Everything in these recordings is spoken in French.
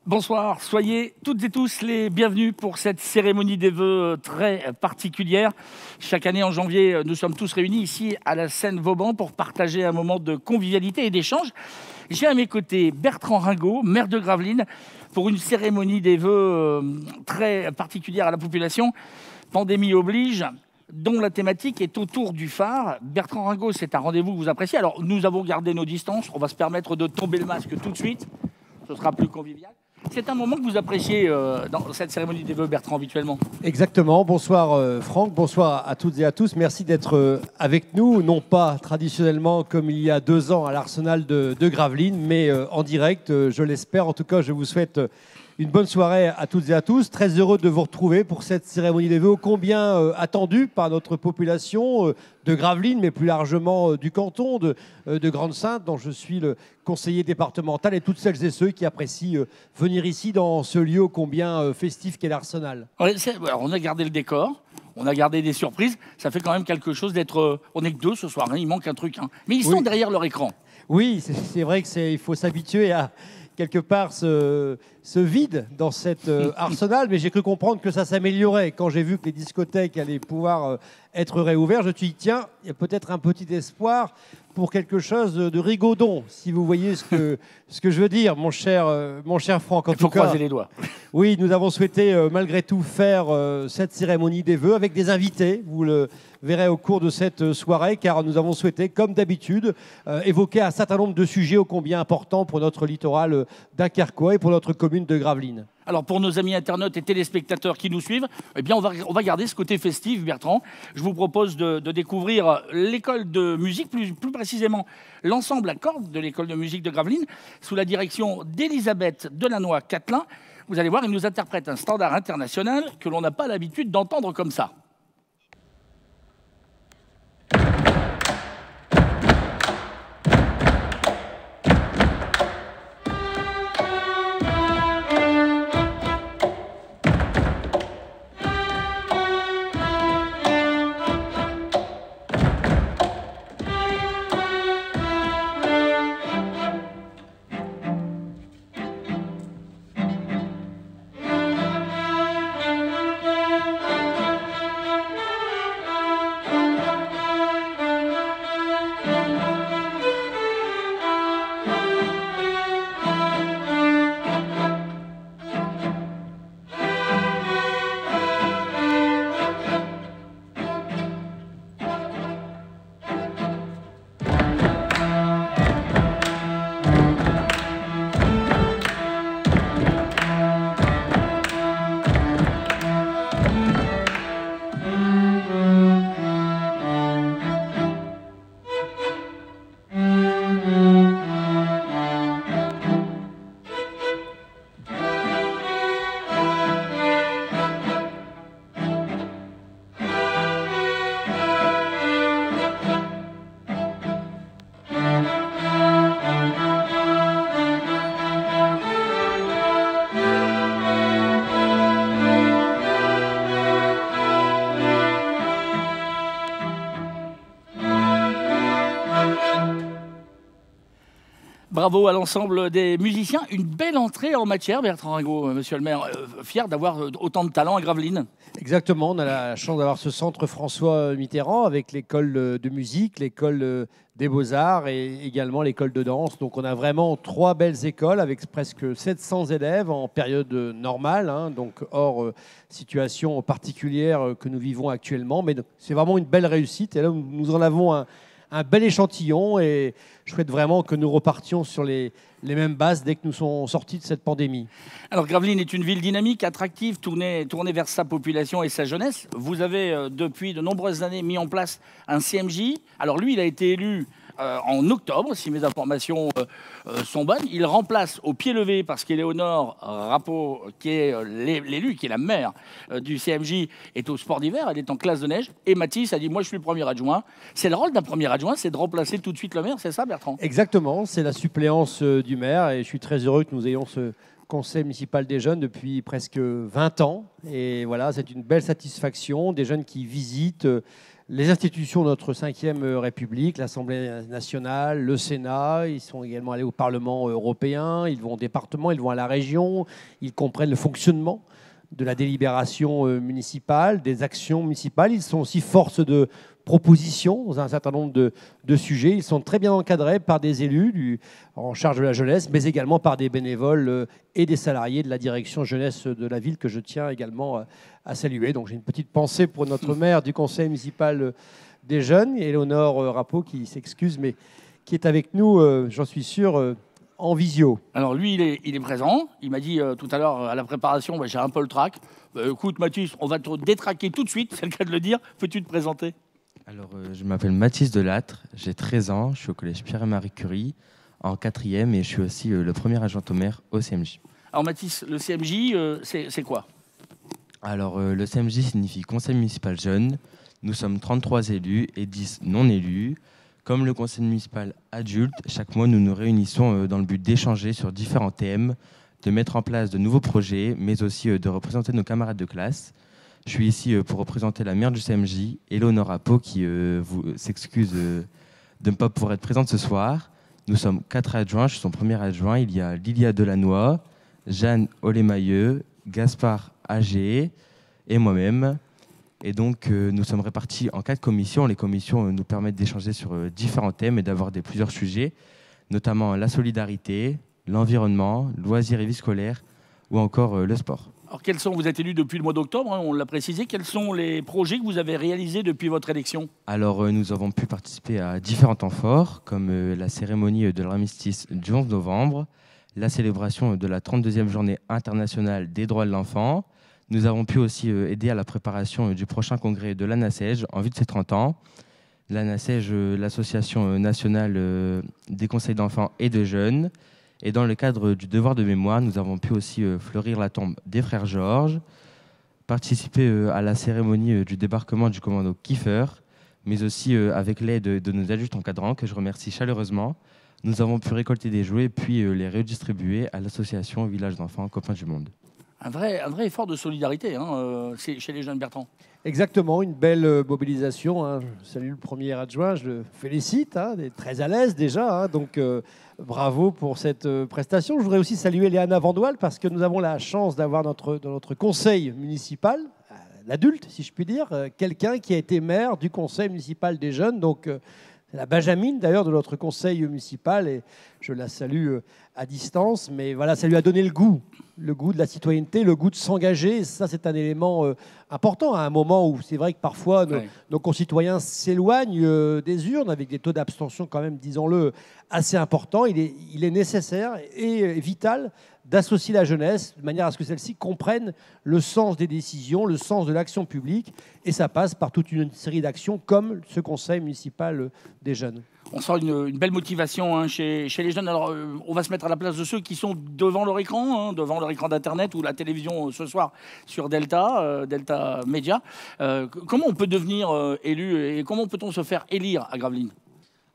Bonsoir, soyez toutes et tous les bienvenus pour cette cérémonie des vœux très particulière. Chaque année en janvier, nous sommes tous réunis ici à la Seine-Vauban pour partager un moment de convivialité et d'échange. J'ai à mes côtés Bertrand Ringot, maire de Gravelines, pour une cérémonie des vœux très particulière à la population. Pandémie oblige, dont la thématique est autour du phare. Bertrand Ringot, c'est un rendez-vous que vous appréciez. Alors, nous avons gardé nos distances. On va se permettre de tomber le masque tout de suite. Ce sera plus convivial. C'est un moment que vous appréciez dans cette cérémonie des vœux, Bertrand, habituellement. Exactement. Bonsoir Franck, bonsoir à toutes et à tous. Merci d'être avec nous, non pas traditionnellement comme il y a 2 ans à l'Arsenal de Gravelines, mais en direct, je l'espère. En tout cas, je vous souhaite une bonne soirée à toutes et à tous. Très heureux de vous retrouver pour cette cérémonie des vœux ô combien attendue par notre population de Gravelines, mais plus largement du canton de Grande-Synthe, dont je suis le conseiller départemental, et toutes celles et ceux qui apprécient venir ici dans ce lieu ô combien festif qu'est l'Arsenal. Alors, on a gardé le décor, on a gardé des surprises. Ça fait quand même quelque chose d'être... on n'est que 2 ce soir, hein, il manque un truc. Hein. Mais ils sont derrière leur écran. Oui, c'est vrai qu'il faut s'habituer à quelque part ce vide dans cet arsenal, mais j'ai cru comprendre que ça s'améliorait. Quand j'ai vu que les discothèques allaient pouvoir être réouvertes, je me suis dit, tiens, il y a peut-être un petit espoir pour quelque chose de rigodon, si vous voyez ce que je veux dire, mon cher Franck. Il faut croiser les doigts. Oui, nous avons souhaité malgré tout faire cette cérémonie des vœux avec des invités. Vous le verrez au cours de cette soirée, car nous avons souhaité, comme d'habitude, évoquer un certain nombre de sujets ô combien importants pour notre littoral dunkerquois et pour notre commune de Gravelines. Alors pour nos amis internautes et téléspectateurs qui nous suivent, eh bien on va garder ce côté festif, Bertrand. Je vous propose de découvrir l'école de musique, plus précisément l'ensemble à cordes de l'école de musique de Gravelines, sous la direction d'Elisabeth Delannoy-Catelin. Vous allez voir, il nous interprète un standard international que l'on n'a pas l'habitude d'entendre comme ça. Bravo à l'ensemble des musiciens. Une belle entrée en matière, Bertrand Ringot, monsieur le maire. Fier d'avoir autant de talent à Gravelines. Exactement, on a la chance d'avoir ce centre François Mitterrand avec l'école de musique, l'école des beaux-arts et également l'école de danse. Donc on a vraiment 3 belles écoles avec presque 700 élèves en période normale, hein, donc hors situation particulière que nous vivons actuellement. Mais c'est vraiment une belle réussite et là nous en avons un bel échantillon et je souhaite vraiment que nous repartions sur les mêmes bases dès que nous sommes sortis de cette pandémie. Alors Gravelines est une ville dynamique, attractive, tournée vers sa population et sa jeunesse. Vous avez depuis de nombreuses années mis en place un CMJ. Alors lui, il a été élu en octobre, si mes informations sont bonnes. Il remplace au pied levé, parce qu'Éléonore Rappeau, qui est l'élu, qui est la maire du CMJ, est au sport d'hiver, elle est en classe de neige. Et Mathis a dit, moi je suis le premier adjoint. C'est le rôle d'un premier adjoint, c'est de remplacer tout de suite le maire, c'est ça Bertrand? Exactement, c'est la suppléance du maire et je suis très heureux que nous ayons ce conseil municipal des jeunes depuis presque 20 ans. Et voilà, c'est une belle satisfaction, des jeunes qui visitent, les institutions de notre 5e République, l'Assemblée nationale, le Sénat. Ils sont également allés au Parlement européen, ils vont au département, ils vont à la région, ils comprennent le fonctionnement de la délibération municipale, des actions municipales. Ils sont aussi force de proposition dans un certain nombre de sujets. Ils sont très bien encadrés par des élus en charge de la jeunesse, mais également par des bénévoles et des salariés de la direction jeunesse de la ville que je tiens également à saluer. Donc j'ai une petite pensée pour notre maire du conseil municipal des jeunes, Éléonore Rappeau, qui s'excuse, mais qui est avec nous, j'en suis sûr, en visio. Alors lui, il est présent. Il m'a dit tout à l'heure à la préparation, j'ai un peu le trac. Écoute Mathis, on va te détraquer tout de suite, c'est le cas de le dire. Peux-tu te présenter? Alors, je m'appelle Mathis Delattre, j'ai 13 ans, je suis au collège Pierre et Marie Curie, en 4e, et je suis aussi le premier adjoint au maire au CMJ. Alors Mathis, le CMJ, c'est quoi? Alors, le CMJ signifie Conseil municipal jeune. Nous sommes 33 élus et 10 non élus. Comme le conseil municipal adulte, chaque mois nous nous réunissons dans le but d'échanger sur différents thèmes, de mettre en place de nouveaux projets, mais aussi de représenter nos camarades de classe. Je suis ici pour représenter la maire du CMJ, Éléonore Rappeau, qui s'excuse de ne pas pouvoir être présente ce soir. Nous sommes 4 adjoints, je suis son premier adjoint. Il y a Lilia Delannoy, Jeanne Olémailleux, Gaspard Agé et moi-même. Et donc, nous sommes répartis en 4 commissions. Les commissions nous permettent d'échanger sur différents thèmes et d'aborder plusieurs sujets, notamment la solidarité, l'environnement, loisirs et vie scolaire, ou encore le sport. Alors, vous êtes élu depuis le mois d'octobre, hein, on l'a précisé. Quels sont les projets que vous avez réalisés depuis votre élection? Alors, nous avons pu participer à différents temps forts, comme la cérémonie de l'armistice du 11 novembre, la célébration de la 32e journée internationale des droits de l'enfant. Nous avons pu aussi aider à la préparation du prochain congrès de l'ANACEJ en vue de ses 30 ans. L'ANACEJ, l'association nationale des conseils d'enfants et de jeunes. Et dans le cadre du devoir de mémoire, nous avons pu aussi fleurir la tombe des frères Georges, participer à la cérémonie du débarquement du commando Kiefer, mais aussi avec l'aide de nos adultes encadrants, que je remercie chaleureusement. Nous avons pu récolter des jouets puis les redistribuer à l'association Village d'enfants Copains du Monde. Un vrai effort de solidarité chez les jeunes Bertrand. Exactement, une belle mobilisation. Hein. Je salue le premier adjoint, je le félicite, il est très à l'aise déjà, donc bravo pour cette prestation. Je voudrais aussi saluer Léana Vandoile parce que nous avons la chance d'avoir dans notre conseil municipal, l'adulte si je puis dire, quelqu'un qui a été maire du conseil municipal des jeunes, donc c'est la Benjamine d'ailleurs de notre conseil municipal et je la salue à distance, mais voilà, ça lui a donné le goût de la citoyenneté, le goût de s'engager. Ça, c'est un élément important à un moment où c'est vrai que parfois nos concitoyens s'éloignent des urnes avec des taux d'abstention quand même, disons-le, assez importants. Il est nécessaire et vital d'associer la jeunesse de manière à ce que celle-ci comprenne le sens des décisions, le sens de l'action publique. Et ça passe par toute une série d'actions comme ce conseil municipal des jeunes. On sent une belle motivation chez les jeunes. Alors, on va se mettre à la place de ceux qui sont devant leur écran d'Internet ou la télévision ce soir sur Delta Média. Comment on peut devenir élu et comment peut-on se faire élire à Gravelines?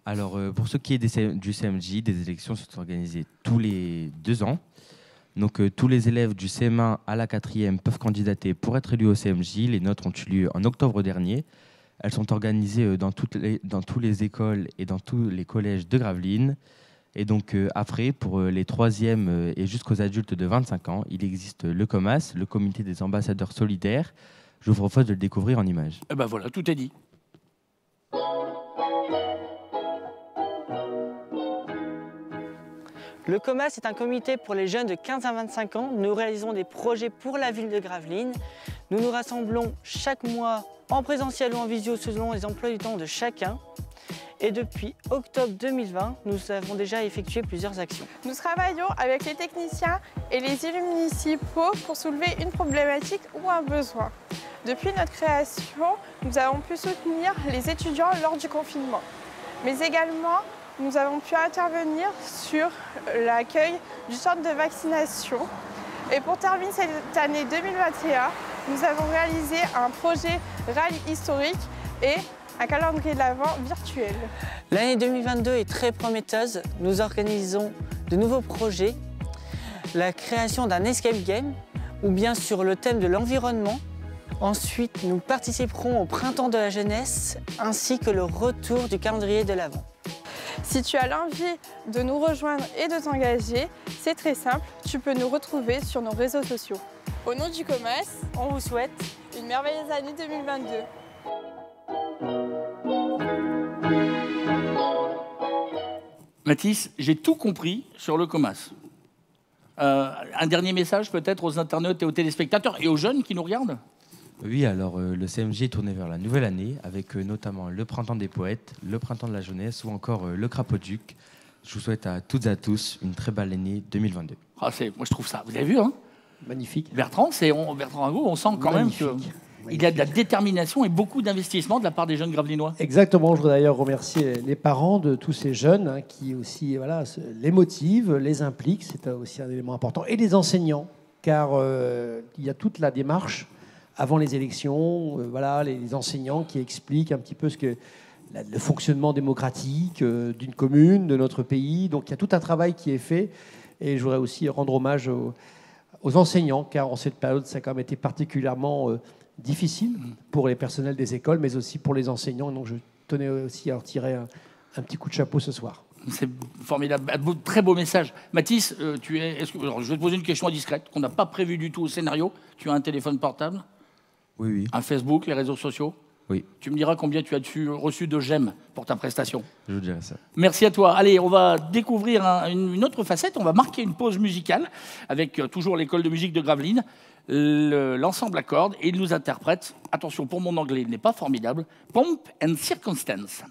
Alors, pour ce qui est du CMJ, des élections sont organisées tous les 2 ans. Donc, tous les élèves du CM1 à la 4e peuvent candidater pour être élus au CMJ. Les notes ont eu lieu en octobre dernier. Elles sont organisées dans toutes les écoles et dans tous les collèges de Gravelines. Et donc après, pour les 3e et jusqu'aux adultes de 25 ans, il existe le COMAS, le Comité des ambassadeurs solidaires. Je vous propose de le découvrir en images. Et ben voilà, tout est dit. Le COMAS est un comité pour les jeunes de 15 à 25 ans. Nous réalisons des projets pour la ville de Gravelines. Nous nous rassemblons chaque mois en présentiel ou en visio selon les emplois du temps de chacun. Et depuis octobre 2020, nous avons déjà effectué plusieurs actions. Nous travaillons avec les techniciens et les élus municipaux pour soulever une problématique ou un besoin. Depuis notre création, nous avons pu soutenir les étudiants lors du confinement. Mais également, nous avons pu intervenir sur l'accueil du centre de vaccination. Et pour terminer cette année 2021, nous avons réalisé un projet rallye historique et un calendrier de l'Avent virtuel. L'année 2022 est très prometteuse. Nous organisons de nouveaux projets, la création d'un escape game ou bien sur le thème de l'environnement Ensuite, nous participerons au Printemps de la jeunesse ainsi que le retour du calendrier de l'Avent. Si tu as l'envie de nous rejoindre et de t'engager, c'est très simple, tu peux nous retrouver sur nos réseaux sociaux. Au nom du COMAS, On vous souhaite une merveilleuse année 2022. Mathis, j'ai tout compris sur le COMAS. Un dernier message peut-être aux internautes et aux téléspectateurs et aux jeunes qui nous regardent? Oui, alors le CMJ est tourné vers la nouvelle année avec notamment le Printemps des poètes, le Printemps de la jeunesse ou encore le Crapoduc. Je vous souhaite à toutes et à tous une très belle année 2022. Ah, moi, je trouve ça. Vous avez vu, hein? Magnifique. Bertrand Rago, on sent quand Magnifique. même qu'il y a de la détermination et beaucoup d'investissement de la part des jeunes gravelinois. Exactement, je voudrais d'ailleurs remercier les parents de tous ces jeunes hein, qui aussi les motivent, les impliquent, c'est aussi un élément important, et les enseignants, car il y a toute la démarche avant les élections, les enseignants qui expliquent un petit peu le fonctionnement démocratique d'une commune, de notre pays, donc il y a tout un travail qui est fait, et je voudrais aussi rendre hommage aux enseignants, car en cette période, ça a quand même été particulièrement difficile pour les personnels des écoles, mais aussi pour les enseignants. Donc je tenais aussi à leur tirer un petit coup de chapeau ce soir. C'est formidable, très beau message. Mathis, je vais te poser une question indiscrète qu'on n'a pas prévue du tout au scénario. Tu as un téléphone portable? Oui, oui. Un Facebook, les réseaux sociaux? Oui. Tu me diras combien tu as reçu de j'aime pour ta prestation. Je vous dirai ça. Merci à toi. Allez, on va découvrir une autre facette. On va marquer une pause musicale avec toujours l'école de musique de Gravelines, l'ensemble à cordes, et il nous interprète, attention pour mon anglais, il n'est pas formidable, Pomp and Circumstance.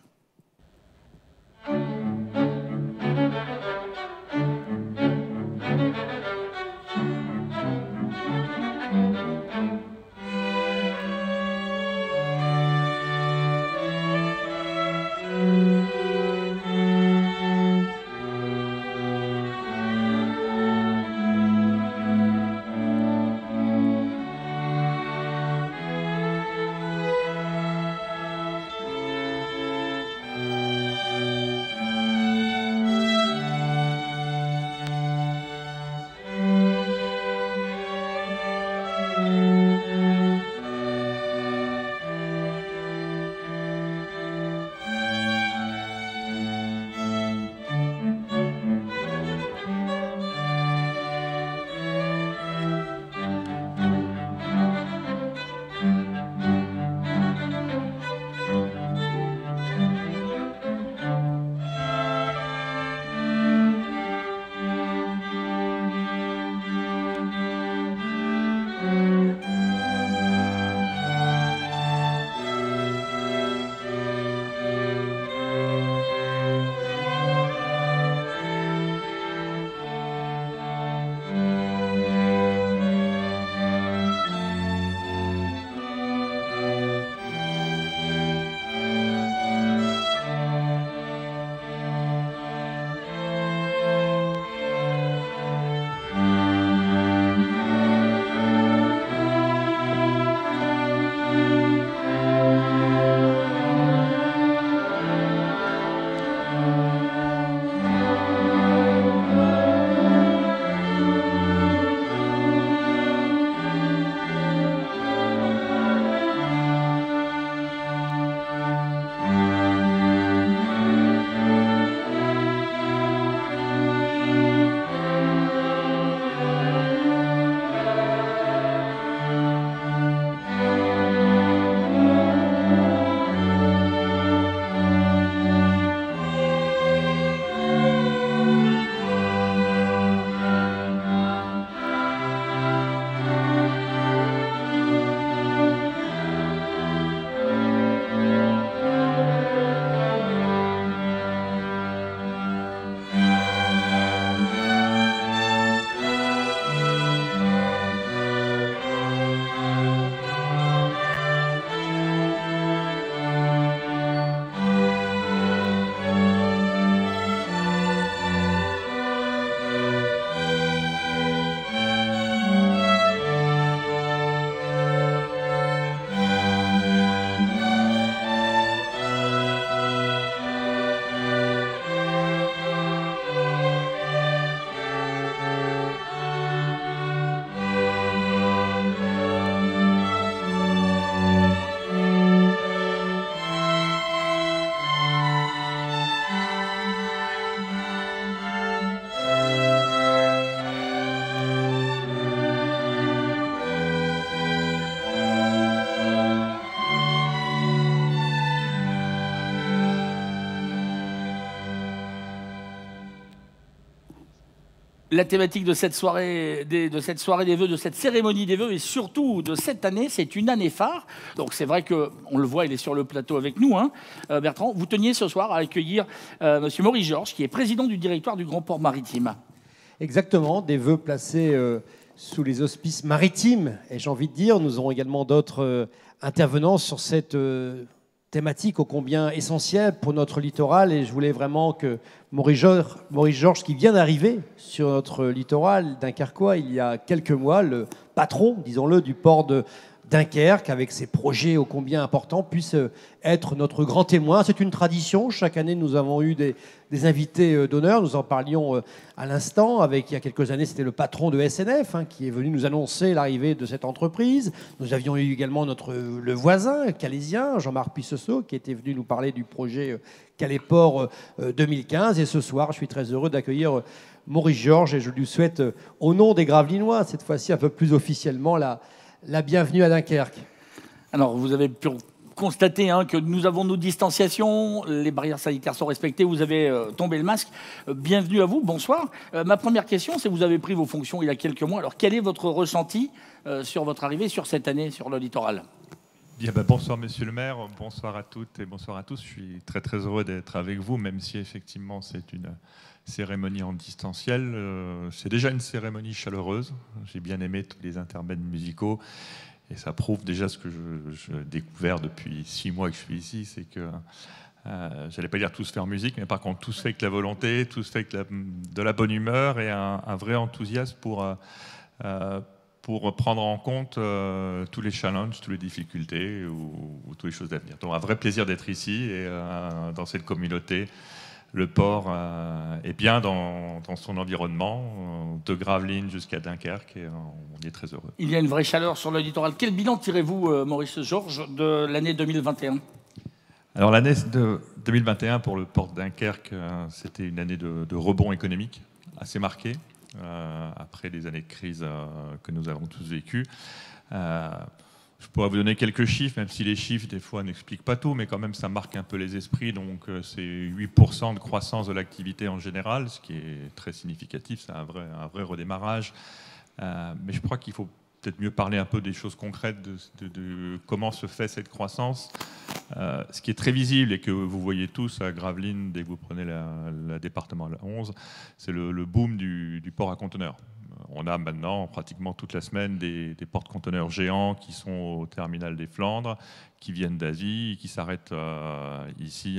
La thématique de cette soirée des vœux, de cette cérémonie des vœux et surtout de cette année, c'est une année phare. Donc c'est vrai qu'on le voit, il est sur le plateau avec nous. Hein. Bertrand, vous teniez ce soir à accueillir Monsieur Maurice Georges, qui est président du directoire du Grand Port Maritime. Exactement, des vœux placés sous les auspices maritimes. Et j'ai envie de dire, nous aurons également d'autres intervenants sur cette thématique ô combien essentielle pour notre littoral. Et je voulais vraiment que Maurice Georges, qui vient d'arriver sur notre littoral dunkerquois il y a quelques mois, le patron, disons-le, du port de Dunkerque, avec ses projets ô combien importants, puisse être notre grand témoin. C'est une tradition. Chaque année, nous avons eu des invités d'honneur. Nous en parlions à l'instant. Il y a quelques années, c'était le patron de SNF qui est venu nous annoncer l'arrivée de cette entreprise. Nous avions eu également le voisin calaisien, Jean-Marc Pissoso, qui était venu nous parler du projet Calais-Port 2015. Et ce soir, je suis très heureux d'accueillir Maurice Georges et je lui souhaite, au nom des Gravelinois, cette fois-ci un peu plus officiellement, la bienvenue à Dunkerque. Alors, vous avez pu constater que nous avons nos distanciations, les barrières sanitaires sont respectées, vous avez tombé le masque. Bienvenue à vous, bonsoir. Ma première question, c'est vous avez pris vos fonctions il y a quelques mois. Alors, quel est votre ressenti sur votre arrivée sur cette année sur le littoral ? Bien, bonsoir Monsieur le maire, bonsoir à toutes et bonsoir à tous. Je suis très très heureux d'être avec vous, même si effectivement c'est une cérémonie en distanciel. C'est déjà une cérémonie chaleureuse. J'ai bien aimé tous les intermèdes musicaux et ça prouve déjà ce que j'ai découvert depuis 6 mois que je suis ici, c'est que j'allais pas dire tous faire musique, mais par contre tous fait avec la volonté, tous fait avec de la bonne humeur et un vrai enthousiasme pour prendre en compte tous les challenges, toutes les difficultés ou toutes les choses d'avenir. Donc un vrai plaisir d'être ici et dans cette communauté. Le port est bien dans son environnement, de Gravelines jusqu'à Dunkerque, et on y est très heureux. Il y a une vraie chaleur sur le littoral. Quel bilan tirez-vous, Maurice Georges, de l'année 2021 ? Alors l'année de 2021 pour le port de Dunkerque, c'était une année de rebond économique assez marquée, après les années de crise que nous avons tous vécues. Je pourrais vous donner quelques chiffres, même si les chiffres, des fois, n'expliquent pas tout, mais quand même, ça marque un peu les esprits. Donc, c'est 8% de croissance de l'activité en général, ce qui est très significatif. C'est un vrai redémarrage. Mais je crois qu'il faut peut-être mieux parler un peu des choses concrètes de comment se fait cette croissance. Ce qui est très visible et que vous voyez tous à Gravelines, dès que vous prenez le département 11, c'est le boom du port à conteneurs. On a maintenant pratiquement toute la semaine des porte-conteneurs géants qui sont au terminal des Flandres, qui viennent d'Asie, qui s'arrêtent ici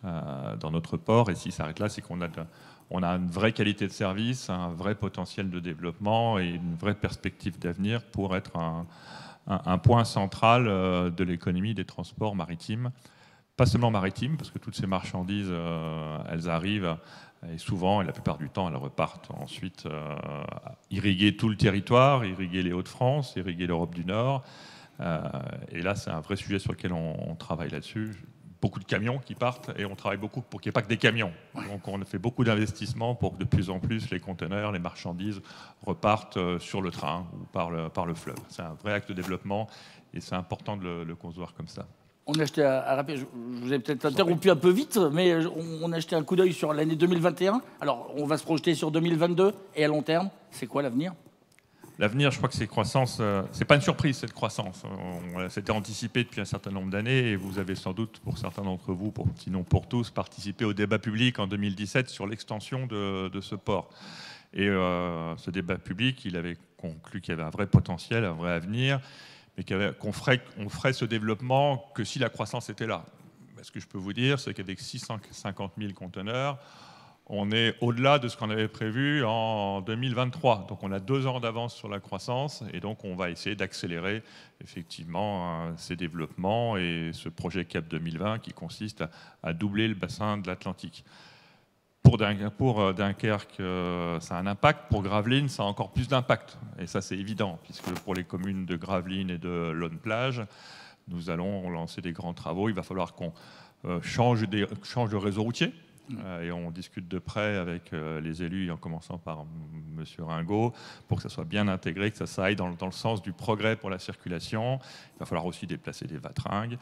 dans notre port. Et s'ils s'arrêtent là, c'est qu'on a une vraie qualité de service, un vrai potentiel de développement et une vraie perspective d'avenir pour être un point central de l'économie des transports maritimes. Pas seulement maritimes, parce que toutes ces marchandises, elles arrivent et souvent, et la plupart du temps, elles repartent ensuite irriguer tout le territoire, irriguer les Hauts-de-France, irriguer l'Europe du Nord. Et là, c'est un vrai sujet sur lequel on travaille là-dessus. Beaucoup de camions qui partent et on travaille beaucoup pour qu'il n'y ait pas que des camions. Donc on fait beaucoup d'investissements pour que de plus en plus les conteneurs, les marchandises repartent sur le train ou par le fleuve. C'est un vrai acte de développement et c'est important de le concevoir comme ça. On a jeté je vous ai peut-être interrompu un peu vite, mais on a jeté un coup d'œil sur l'année 2021. Alors, on va se projeter sur 2022 et à long terme. C'est quoi l'avenir ? L'avenir, je crois que c'est croissance. C'est pas une surprise cette croissance. C'était anticipé depuis un certain nombre d'années et vous avez sans doute, pour certains d'entre vous, sinon pour tous, participé au débat public en 2017 sur l'extension de ce port. Et ce débat public, il avait conclu qu'il y avait un vrai potentiel, un vrai avenir, mais qu'on ferait ce développement que si la croissance était là. Ce que je peux vous dire, c'est qu'avec 650 000 conteneurs, on est au-delà de ce qu'on avait prévu en 2023. Donc on a 2 ans d'avance sur la croissance et donc on va essayer d'accélérer effectivement ces développements et ce projet CAP 2020 qui consiste à doubler le bassin de l'Atlantique. Pour Dunkerque, ça a un impact. Pour Gravelines, ça a encore plus d'impact. Et ça, c'est évident, puisque pour les communes de Gravelines et de Lonne-Plage, nous allons lancer des grands travaux. Il va falloir qu'on change de réseau routier. Et on discute de près avec les élus, en commençant par M. Ringot, pour que ça soit bien intégré, que ça aille dans le sens du progrès pour la circulation. Il va falloir aussi déplacer des vatringues.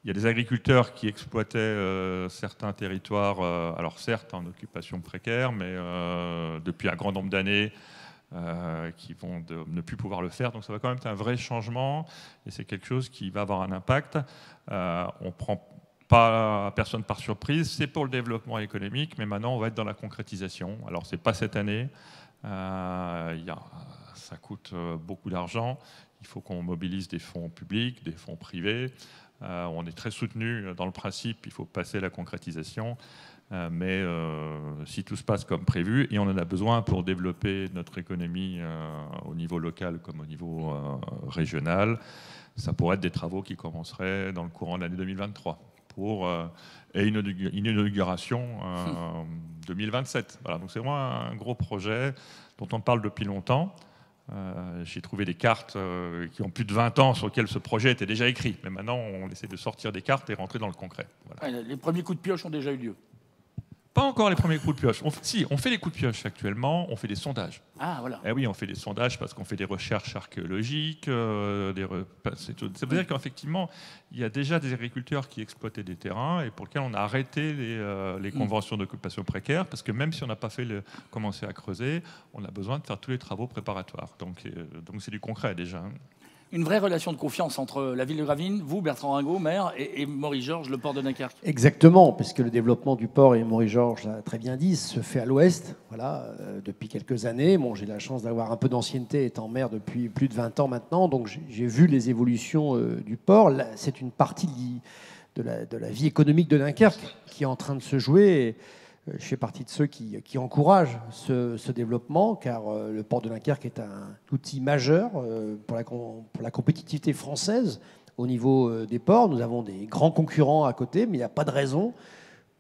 Il y a des agriculteurs qui exploitaient certains territoires, alors certes en occupation précaire, mais depuis un grand nombre d'années, qui vont ne plus pouvoir le faire. Donc ça va quand même être un vrai changement, et c'est quelque chose qui va avoir un impact. On prend pas personne par surprise, c'est pour le développement économique, mais maintenant on va être dans la concrétisation. Alors c'est pas cette année, ça coûte beaucoup d'argent, il faut qu'on mobilise des fonds publics, des fonds privés. On est très soutenu dans le principe, il faut passer à la concrétisation, mais si tout se passe comme prévu, et on en a besoin pour développer notre économie au niveau local comme au niveau régional, ça pourrait être des travaux qui commenceraient dans le courant de l'année 2023 et une inauguration 2027. Voilà, donc c'est vraiment un gros projet dont on parle depuis longtemps. J'ai trouvé des cartes qui ont plus de 20 ans sur lesquelles ce projet était déjà écrit. Mais maintenant, on essaie de sortir des cartes et rentrer dans le concret. Voilà. Les premiers coups de pioche ont déjà eu lieu. Pas encore les premiers coups de pioche. On fait des coups de pioche actuellement, on fait des sondages. Ah, voilà. Eh oui, on fait des sondages parce qu'on fait des recherches archéologiques. Ça veut dire qu'effectivement, il y a déjà des agriculteurs qui exploitaient des terrains et pour lesquels on a arrêté les conventions d'occupation précaire, parce que même si on n'a pas commencé à creuser, on a besoin de faire tous les travaux préparatoires. Donc c'est du concret déjà. Une vraie relation de confiance entre la ville de Gravelines, vous, Bertrand Ringot, maire, et Maurice Georges, le port de Dunkerque. Exactement, puisque le développement du port, et Maurice Georges l'a très bien dit, se fait à l'ouest, voilà, depuis quelques années. Bon, j'ai la chance d'avoir un peu d'ancienneté étant maire depuis plus de 20 ans maintenant, donc j'ai vu les évolutions du port. C'est une partie de la vie économique de Dunkerque qui est en train de se jouer. Je fais partie de ceux qui encouragent ce développement, car le port de Dunkerque est un outil majeur pour la compétitivité française au niveau des ports. Nous avons des grands concurrents à côté, mais il n'y a pas de raison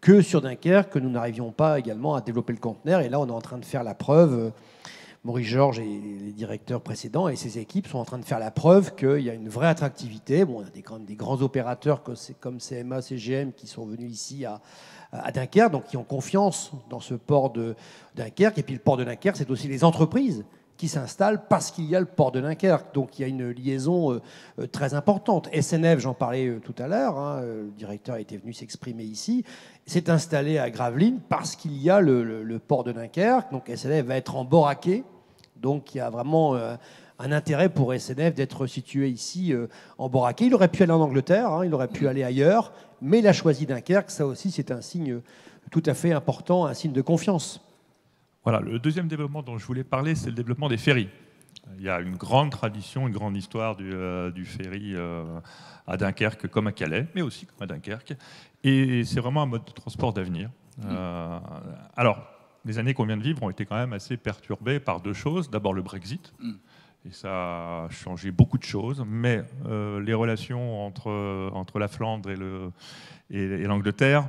que sur Dunkerque que nous n'arrivions pas également à développer le conteneur. Et là, on est en train de faire la preuve. Maurice Georges et les directeurs précédents et ses équipes sont en train de faire la preuve qu'il y a une vraie attractivité. Bon, il y a des grands opérateurs comme CMA, CGM qui sont venus ici à Dunkerque, donc qui ont confiance dans ce port de Dunkerque. Et puis le port de Dunkerque, c'est aussi les entreprises qui s'installent parce qu'il y a le port de Dunkerque. Donc il y a une liaison très importante. SNF, j'en parlais tout à l'heure, hein, le directeur était venu s'exprimer ici, s'est installé à Gravelines parce qu'il y a le port de Dunkerque. Donc SNF va être en Boracay. Donc il y a vraiment un intérêt pour SNF d'être situé ici en Boracay. Il aurait pu aller en Angleterre, hein, il aurait pu aller ailleurs, mais il a choisi Dunkerque. Ça aussi, c'est un signe tout à fait important, un signe de confiance. Voilà, le deuxième développement dont je voulais parler, c'est le développement des ferries. Il y a une grande tradition, une grande histoire du ferry à Dunkerque comme à Calais, mais aussi comme à Dunkerque. Et c'est vraiment un mode de transport d'avenir. Alors, les années qu'on vient de vivre ont été quand même assez perturbées par deux choses. D'abord le Brexit, et ça a changé beaucoup de choses, mais les relations entre la Flandre et l'Angleterre,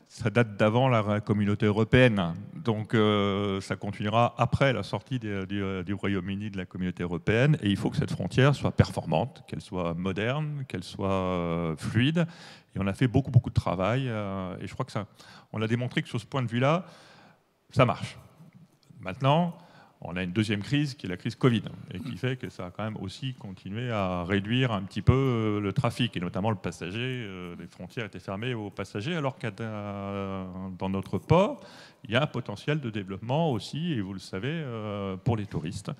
ça date d'avant la communauté européenne. Donc ça continuera après la sortie du Royaume-Uni de la communauté européenne, et il faut que cette frontière soit performante, qu'elle soit moderne, qu'elle soit fluide. Et on a fait beaucoup de travail, et je crois que on a démontré que sur ce point de vue-là, ça marche. Maintenant, on a une deuxième crise qui est la crise Covid, et qui fait que ça a quand même aussi continué à réduire un petit peu le trafic, et notamment le passager. Les frontières étaient fermées aux passagers, alors que dans notre port, il y a un potentiel de développement aussi, et vous le savez, pour les touristes.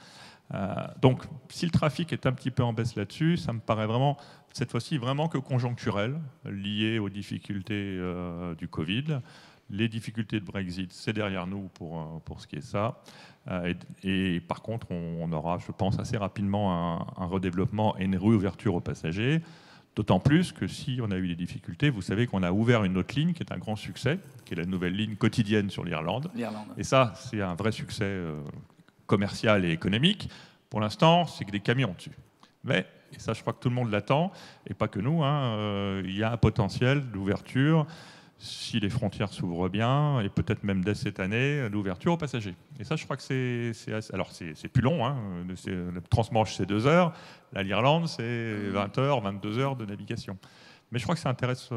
Donc, si le trafic est un petit peu en baisse là-dessus, ça me paraît vraiment, cette fois-ci, vraiment que conjoncturel, lié aux difficultés du Covid. Les difficultés de Brexit, c'est derrière nous pour ce qui est ça. Et par contre, on aura, je pense, assez rapidement un redéveloppement et une réouverture aux passagers. D'autant plus que si on a eu des difficultés, vous savez qu'on a ouvert une autre ligne qui est un grand succès, qui est la nouvelle ligne quotidienne sur l'Irlande. Et ça, c'est un vrai succès commercial et économique. Pour l'instant, c'est que des camions dessus. Mais, et ça, je crois que tout le monde l'attend, et pas que nous, hein, il y a un potentiel d'ouverture, si les frontières s'ouvrent bien, et peut-être même dès cette année, l'ouverture aux passagers. Et ça, je crois que c'est plus long. Hein. Le transmanche, c'est 2 heures. L'Irlande, c'est 20 heures, 22 heures de navigation. Mais je crois que ça intéresse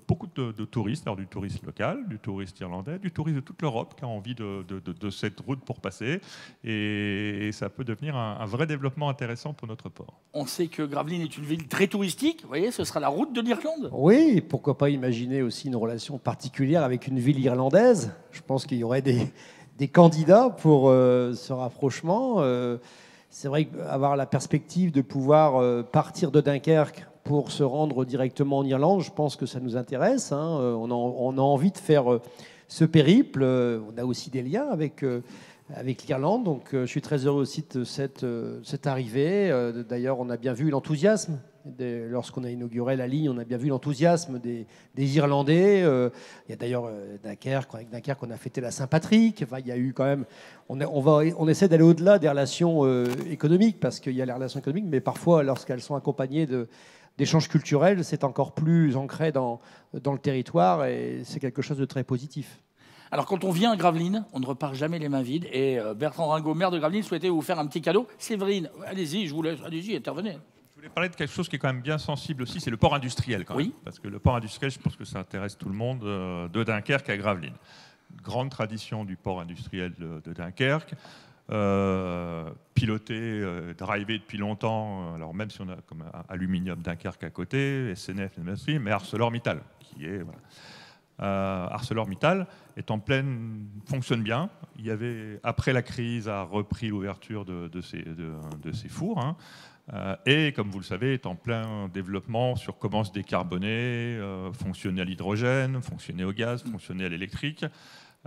beaucoup de touristes, alors du touriste local, du touriste irlandais, du touriste de toute l'Europe qui a envie de cette route pour passer. Et ça peut devenir un vrai développement intéressant pour notre port. On sait que Gravelines est une ville très touristique. Vous voyez, ce sera la route de l'Irlande. Oui, pourquoi pas imaginer aussi une relation particulière avec une ville irlandaise. Je pense qu'il y aurait des candidats pour ce rapprochement. C'est vrai qu'avoir la perspective de pouvoir partir de Dunkerque pour se rendre directement en Irlande, je pense que ça nous intéresse. On a envie de faire ce périple. On a aussi des liens avec l'Irlande, donc je suis très heureux aussi de cette arrivée. D'ailleurs, on a bien vu l'enthousiasme. Lorsqu'on a inauguré la ligne, on a bien vu l'enthousiasme des Irlandais. Il y a d'ailleurs Dunkerque, avec Dunkerque, on a fêté la Saint-Patrick. Enfin, il y a eu quand même. On essaie d'aller au-delà des relations économiques, parce qu'il y a les relations économiques, mais parfois, lorsqu'elles sont accompagnées d'échanges culturels, c'est encore plus ancré dans le territoire, et c'est quelque chose de très positif. Alors, quand on vient à Gravelines, on ne repart jamais les mains vides. Et Bertrand Ringot, maire de Gravelines, souhaitait vous faire un petit cadeau. Séverine, allez-y, je vous laisse. Allez-y, intervenez. Je voulais parler de quelque chose qui est quand même bien sensible aussi, c'est le port industriel quand même. Oui. Parce que le port industriel, je pense que ça intéresse tout le monde, de Dunkerque à Gravelines. Grande tradition du port industriel de Dunkerque. Piloté, drivé depuis longtemps, alors même si on a comme Aluminium Dunkerque à côté, SNF, mais ArcelorMittal, qui est... Voilà. ArcelorMittal est en pleine, fonctionne bien. Il y avait, après la crise, a repris l'ouverture de ces fours, et comme vous le savez, est en plein développement sur comment se décarboner, fonctionner à l'hydrogène, fonctionner au gaz, fonctionner à l'électrique.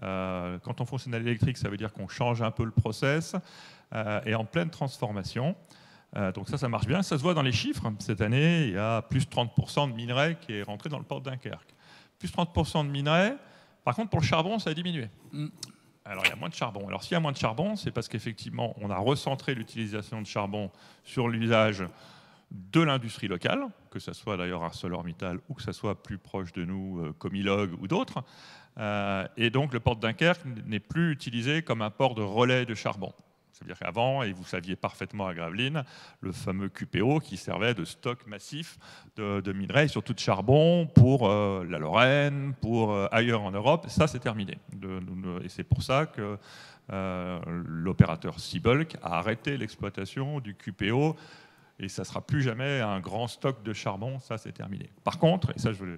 Quand on fonctionne à l'électrique, ça veut dire qu'on change un peu le process, et en pleine transformation. Donc ça marche bien. Ça se voit dans les chiffres. Cette année, il y a plus de 30% de minerais qui est rentré dans le port de Dunkerque. Plus 30% de minerais. Par contre, pour le charbon, ça a diminué. Alors, il y a moins de charbon. Alors, s'il y a moins de charbon, c'est parce qu'effectivement, on a recentré l'utilisation de charbon sur l'usage de l'industrie locale, que ce soit d'ailleurs ArcelorMittal ou que ce soit plus proche de nous, Comilog ou d'autres. Et donc, le port de Dunkerque n'est plus utilisé comme un port de relais de charbon. C'est-à-dire qu'avant, et vous saviez parfaitement à Gravelines, le fameux QPO qui servait de stock massif de minerais, et surtout de charbon pour la Lorraine, pour ailleurs en Europe, ça c'est terminé. Et c'est pour ça que l'opérateur Seabulk a arrêté l'exploitation du QPO, et ça ne sera plus jamais un grand stock de charbon, ça c'est terminé. Par contre, et ça je voulais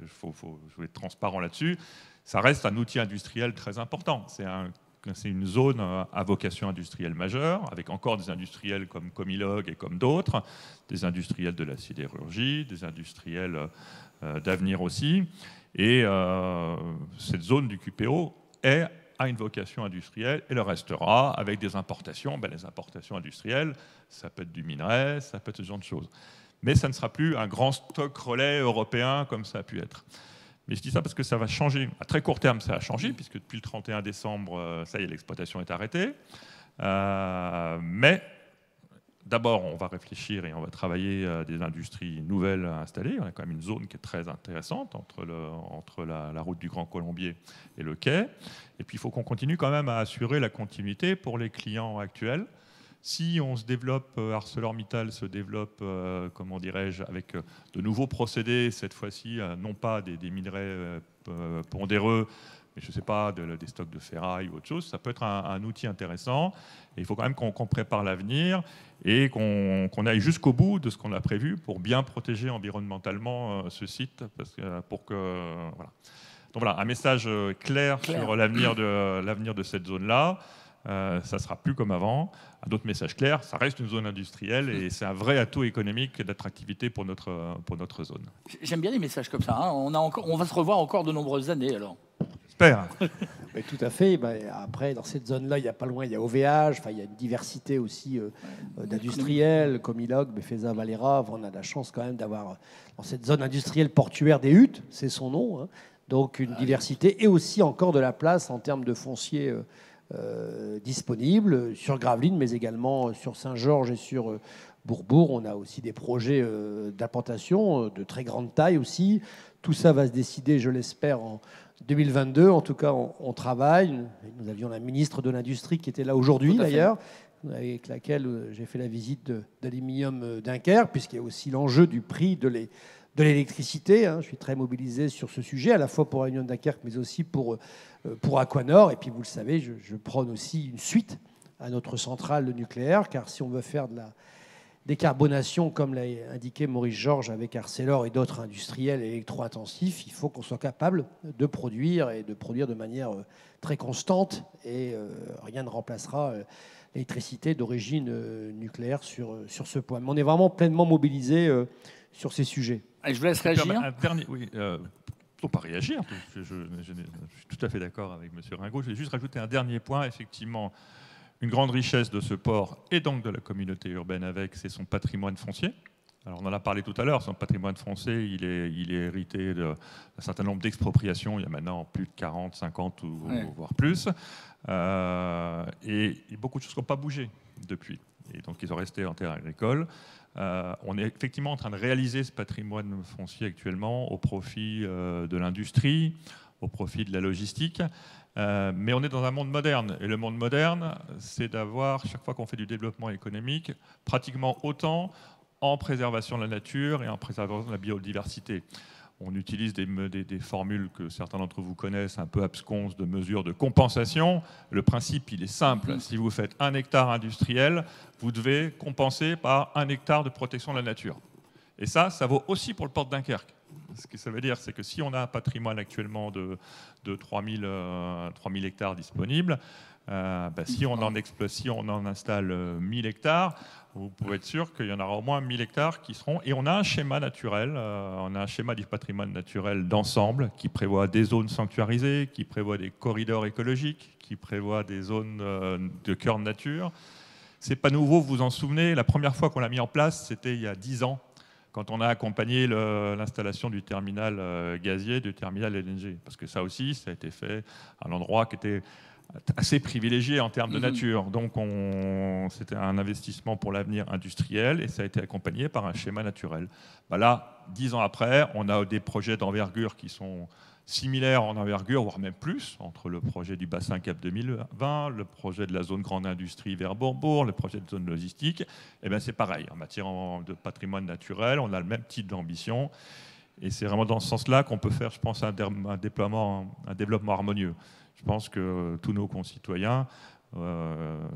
être transparent là-dessus, ça reste un outil industriel très important. C'est une zone à vocation industrielle majeure, avec encore des industriels comme Comilog et comme d'autres, des industriels de la sidérurgie, des industriels d'avenir aussi. Et cette zone du QPO a une vocation industrielle et le restera avec des importations. Les importations industrielles, ça peut être du minerai, ça peut être ce genre de choses. Mais ça ne sera plus un grand stock relais européen comme ça a pu être. Mais je dis ça parce que ça va changer. À très court terme, ça a changé, puisque depuis le 31 décembre, ça y est, l'exploitation est arrêtée. Mais d'abord, on va réfléchir et on va travailler à des industries nouvelles à installer. On a quand même une zone qui est très intéressante entre la route du Grand Colombier et le quai. Et puis, il faut qu'on continue quand même à assurer la continuité pour les clients actuels. Si on se développe, ArcelorMittal se développe, comment dirais-je, avec de nouveaux procédés, cette fois-ci, non pas des minerais pondéreux, mais je ne sais pas, des stocks de ferraille ou autre chose, ça peut être un outil intéressant. Et il faut quand même qu'on prépare l'avenir et qu'on aille jusqu'au bout de ce qu'on a prévu pour bien protéger environnementalement ce site. Voilà. Donc voilà, un message clair sur l'avenir de cette zone-là. Ça ne sera plus comme avant. Un autre message clair, ça reste une zone industrielle et c'est un vrai atout économique d'attractivité pour notre zone. J'aime bien les messages comme ça. On va se revoir encore de nombreuses années alors. J'espère. Mais tout à fait. Après, dans cette zone-là, il n'y a pas loin, il y a OVH, il y a une diversité aussi d'industriels, Comilog, Befesa, Valera. On a la chance quand même d'avoir dans cette zone industrielle portuaire des Huttes, c'est son nom. Donc une diversité et aussi encore de la place en termes de foncier disponible sur Gravelines, mais également sur Saint-Georges et sur Bourbourg. On a aussi des projets d'implantation de très grande taille aussi. Tout ça va se décider, je l'espère, en 2022. En tout cas, on travaille. Nous avions la ministre de l'Industrie qui était là aujourd'hui, d'ailleurs, avec laquelle j'ai fait la visite d'Aluminium Dunkerque, puisqu'il y a aussi l'enjeu du prix de l'électricité. Je suis très mobilisé sur ce sujet, à la fois pour Aluminium Dunkerque, mais aussi pour Aquanor. Et puis, vous le savez, je prône aussi une suite à notre centrale nucléaire, car si on veut faire de la décarbonation, comme l'a indiqué Maurice Georges avec Arcelor et d'autres industriels électro-intensifs, il faut qu'on soit capable de produire et de produire de manière très constante, et rien ne remplacera l'électricité d'origine nucléaire sur ce point. Mais on est vraiment pleinement mobilisé sur ces sujets. Et je vous laisse réagir. Oui, faut pas réagir. Je suis tout à fait d'accord avec M. Ringot. Je vais juste rajouter un dernier point. Effectivement, une grande richesse de ce port et donc de la communauté urbaine avec, c'est son patrimoine foncier. Alors on en a parlé tout à l'heure, son patrimoine foncier, il est hérité d'un certain nombre d'expropriations, il y a maintenant plus de 40, 50 ou voire plus, et beaucoup de choses qui n'ont pas bougé depuis, et donc ils sont restés en terre agricole. On est effectivement en train de réaliser ce patrimoine foncier actuellement au profit de l'industrie, au profit de la logistique. Mais on est dans un monde moderne. Et le monde moderne, c'est d'avoir, chaque fois qu'on fait du développement économique, pratiquement autant en préservation de la nature et en préservation de la biodiversité. On utilise des formules que certains d'entre vous connaissent, un peu absconses, de mesures de compensation. Le principe, il est simple. Si vous faites 1 hectare industriel, vous devez compenser par 1 hectare de protection de la nature. Et ça vaut aussi pour le port de Dunkerque. Ce que ça veut dire, c'est que si on a un patrimoine actuellement de 3000 hectares disponibles, si on en installe 1000 hectares, vous pouvez être sûr qu'il y en aura au moins 1000 hectares qui seront... Et on a un schéma naturel, on a un schéma du patrimoine naturel d'ensemble qui prévoit des zones sanctuarisées, qui prévoit des corridors écologiques, qui prévoit des zones de cœur de nature. C'est pas nouveau, vous vous en souvenez, la première fois qu'on l'a mis en place, c'était il y a 10 ans. Quand on a accompagné l'installation du terminal gazier, du terminal LNG. Parce que ça aussi, ça a été fait à un endroit qui était assez privilégié en termes de nature. Donc c'était un investissement pour l'avenir industriel et ça a été accompagné par un schéma naturel. Là, 10 ans après, on a des projets d'envergure qui sont similaires en envergure, voire même plus, entre le projet du bassin Cap 2020, le projet de la zone grande industrie vers Bourbourg, le projet de zone logistique. Et bien c'est pareil, en matière de patrimoine naturel, on a le même type d'ambition. Et c'est vraiment dans ce sens-là qu'on peut faire, je pense, un développement harmonieux. Je pense que tous nos concitoyens,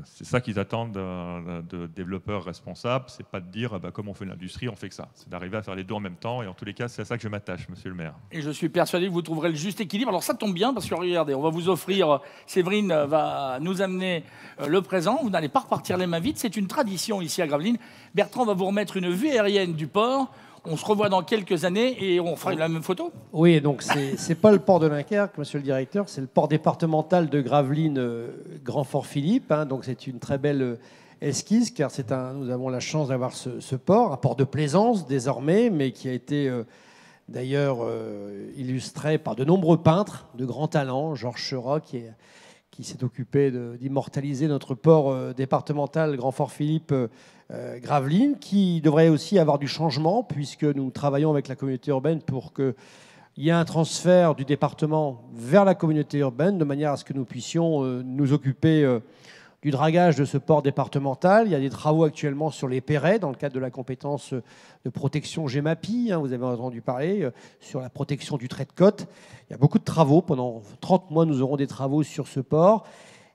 c'est ça qu'ils attendent de développeurs responsables. C'est pas de dire, comme on fait l'industrie, on fait que ça. C'est d'arriver à faire les deux en même temps. Et en tous les cas, c'est à ça que je m'attache, monsieur le maire. Et je suis persuadé que vous trouverez le juste équilibre. Alors ça tombe bien, parce que regardez, on va vous offrir, Séverine va nous amener le présent. Vous n'allez pas repartir les mains vides. C'est une tradition ici à Gravelines. Bertrand va vous remettre une vue aérienne du port. On se revoit dans quelques années et on fera la même photo. Oui, donc c'est pas le port de Dunkerque, monsieur le directeur, c'est le port départemental de Gravelines, Grand-Fort-Philippe. Donc c'est une très belle esquisse, car nous avons la chance d'avoir ce port, un port de plaisance désormais, mais qui a été d'ailleurs illustré par de nombreux peintres de grand talent. Georges Seurat, qui s'est occupé d'immortaliser notre port départemental Grand-Fort-Philippe, Gravelines, qui devrait aussi avoir du changement, puisque nous travaillons avec la communauté urbaine pour qu'il y ait un transfert du département vers la communauté urbaine, de manière à ce que nous puissions nous occuper du dragage de ce port départemental. Il y a des travaux actuellement sur les Perrets, dans le cadre de la compétence de protection GEMAPI, vous avez entendu parler, sur la protection du trait de côte. Il y a beaucoup de travaux. Pendant 30 mois, nous aurons des travaux sur ce port.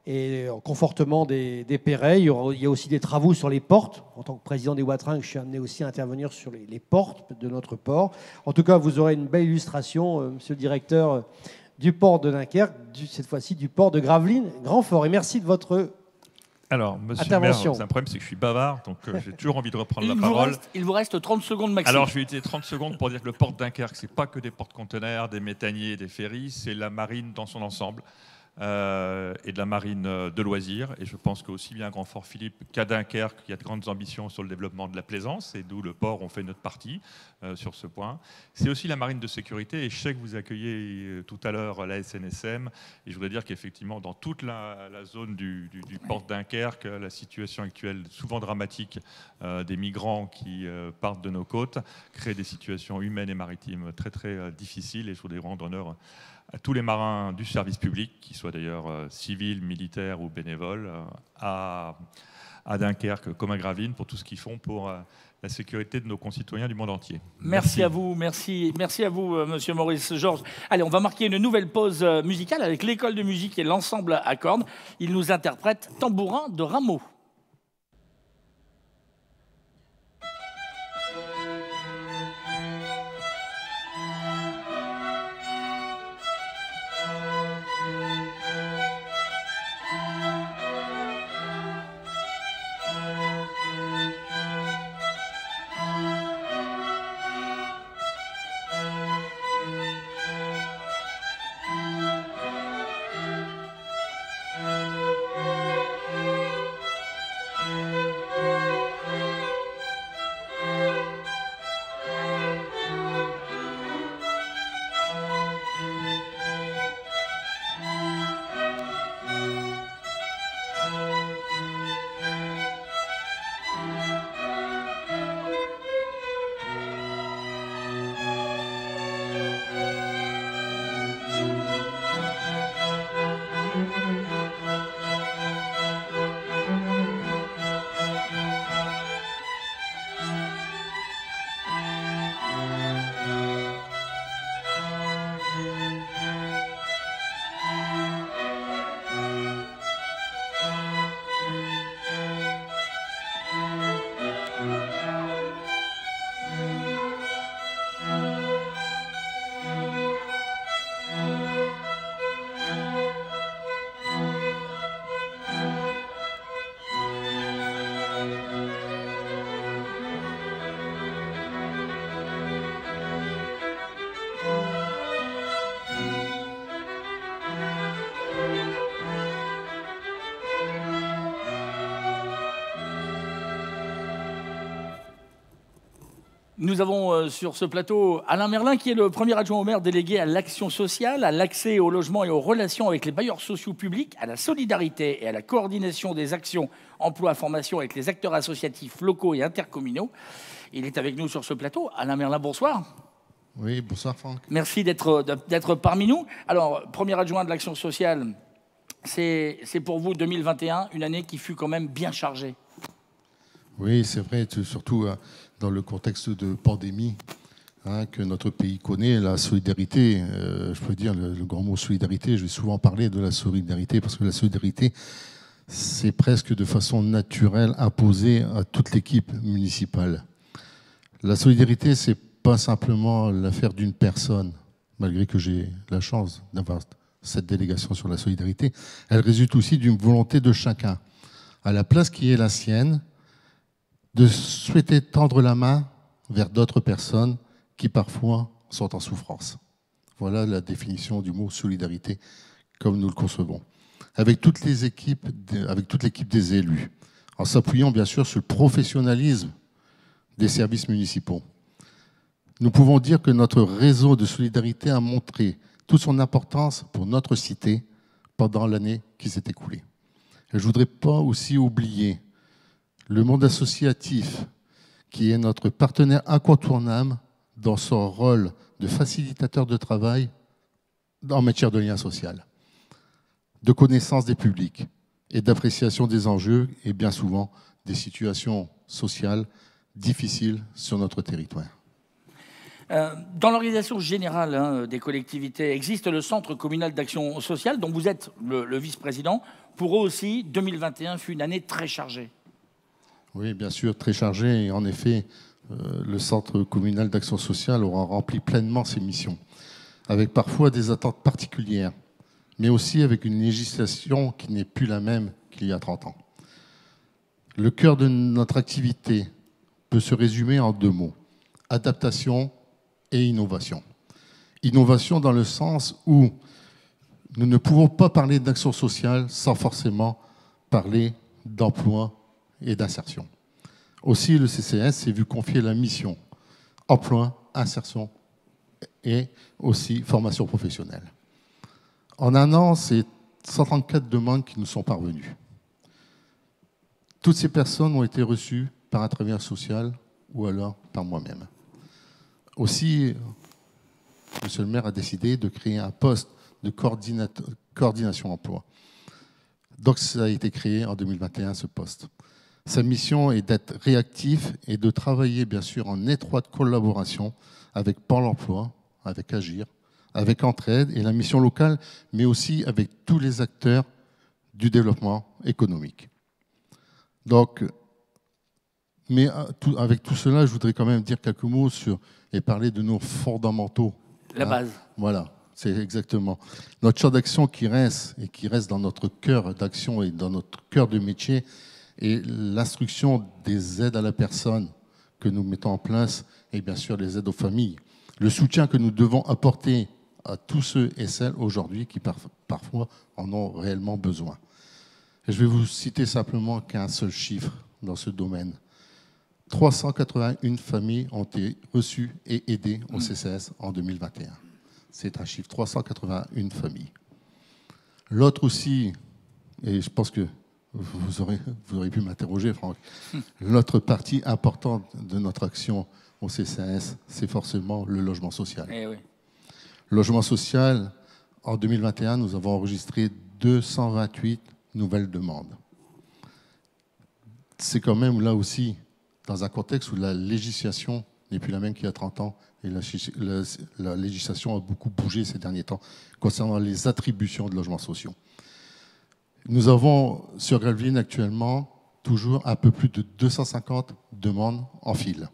Et en confortement des Perrets, il y a aussi des travaux sur les portes. En tant que président des Watringues, je suis amené aussi à intervenir sur les portes de notre port. En tout cas, vous aurez une belle illustration, monsieur le directeur, du port de Dunkerque, cette fois-ci du port de Gravelines, Grand-Fort. Et merci de votre monsieur le maire, c'est un problème, c'est que je suis bavard, donc j'ai toujours envie de reprendre la parole. Il vous reste 30 secondes maximum. Alors, je vais utiliser 30 secondes pour dire que le port de Dunkerque, c'est pas que des porte-conteneurs, des méthaniers, des ferries, c'est la marine dans son ensemble. Et de la marine de loisirs. Et je pense qu'aussi bien à Grand-Fort-Philippe qu'à Dunkerque, il y a de grandes ambitions sur le développement de la plaisance, et d'où le port, on fait notre partie sur ce point. C'est aussi la marine de sécurité, et je sais que vous accueillez tout à l'heure la SNSM, et je voudrais dire qu'effectivement, dans toute la zone du port de Dunkerque, la situation actuelle, souvent dramatique, des migrants qui partent de nos côtes, crée des situations humaines et maritimes très très difficiles, et je voudrais rendre honneur à tous les marins du service public, qu'ils soient d'ailleurs civils, militaires ou bénévoles, à à Dunkerque comme à Gravelines pour tout ce qu'ils font pour la sécurité de nos concitoyens du monde entier. Merci à vous, merci à vous, monsieur Maurice Georges. Allez, on va marquer une nouvelle pause musicale avec l'école de musique et l'ensemble à cordes. Ils nous interprètent Tambourin de Rameau. Nous avons sur ce plateau Alain Merlin, qui est le premier adjoint au maire délégué à l'action sociale, à l'accès au logement et aux relations avec les bailleurs sociaux publics, à la solidarité et à la coordination des actions emploi-formation avec les acteurs associatifs locaux et intercommunaux. Il est avec nous sur ce plateau. Alain Merlin, bonsoir. Oui, bonsoir Franck. Merci d'être parmi nous. Alors, premier adjoint de l'action sociale, c'est pour vous 2021, une année qui fut quand même bien chargée. Oui, c'est vrai, surtout dans le contexte de pandémie que notre pays connaît, la solidarité, je peux dire le grand mot solidarité, je vais souvent parler de la solidarité parce que la solidarité, c'est presque de façon naturelle imposée à toute l'équipe municipale. La solidarité, c'est pas simplement l'affaire d'une personne, malgré que j'ai la chance d'avoir cette délégation sur la solidarité, elle résulte aussi d'une volonté de chacun, à la place qui est la sienne, de souhaiter tendre la main vers d'autres personnes qui parfois sont en souffrance. Voilà la définition du mot solidarité comme nous le concevons. Avec toute l'équipe des élus, en s'appuyant bien sûr sur le professionnalisme des services municipaux. Nous pouvons dire que notre réseau de solidarité a montré toute son importance pour notre cité pendant l'année qui s'est écoulée. Et je ne voudrais pas aussi oublier le monde associatif, qui est notre partenaire incontournable dans son rôle de facilitateur de travail en matière de lien social, de connaissance des publics et d'appréciation des enjeux et bien souvent des situations sociales difficiles sur notre territoire. Dans l'organisation générale des collectivités, existe le Centre communal d'action sociale, dont vous êtes le vice-président. Pour eux aussi, 2021 fut une année très chargée. Oui, bien sûr, très chargée. Et en effet, le Centre communal d'action sociale aura rempli pleinement ses missions, avec parfois des attentes particulières, mais aussi avec une législation qui n'est plus la même qu'il y a 30 ans. Le cœur de notre activité peut se résumer en 2 mots, adaptation et innovation. Innovation dans le sens où nous ne pouvons pas parler d'action sociale sans forcément parler d'emploi et d'insertion. Aussi, le CCS s'est vu confier la mission emploi, insertion et aussi formation professionnelle. En un an, c'est 134 demandes qui nous sont parvenues. Toutes ces personnes ont été reçues par un travailleur social ou alors par moi-même. Aussi, monsieur le maire a décidé de créer un poste de coordination emploi. Donc, ça a été créé en 2021, ce poste. Sa mission est d'être réactif et de travailler bien sûr en étroite collaboration avec Pôle emploi, avec Agir, avec Entraide et la mission locale, mais aussi avec tous les acteurs du développement économique. Donc, mais avec tout cela, je voudrais quand même dire quelques mots et parler de nos fondamentaux. La base. Voilà, c'est exactement. Notre champ d'action qui reste dans notre cœur d'action et dans notre cœur de métier est l'instruction des aides à la personne que nous mettons en place et bien sûr les aides aux familles. Le soutien que nous devons apporter à tous ceux et celles aujourd'hui qui parfois en ont réellement besoin. Et je vais vous citer simplement qu'un seul chiffre dans ce domaine. 381 familles ont été reçues et aidées au CCS en 2021. C'est un chiffre, 381 familles. L'autre aussi, et je pense que vous aurez pu m'interroger, Franck, l'autre partie importante de notre action au CCS, c'est forcément le logement social. Eh oui. Logement social, en 2021, nous avons enregistré 228 nouvelles demandes. C'est quand même là aussi dans un contexte où la législation n'est plus la même qu'il y a 30 ans et la législation a beaucoup bougé ces derniers temps concernant les attributions de logements sociaux. Nous avons sur Gravelines actuellement toujours un peu plus de 250 demandes en file.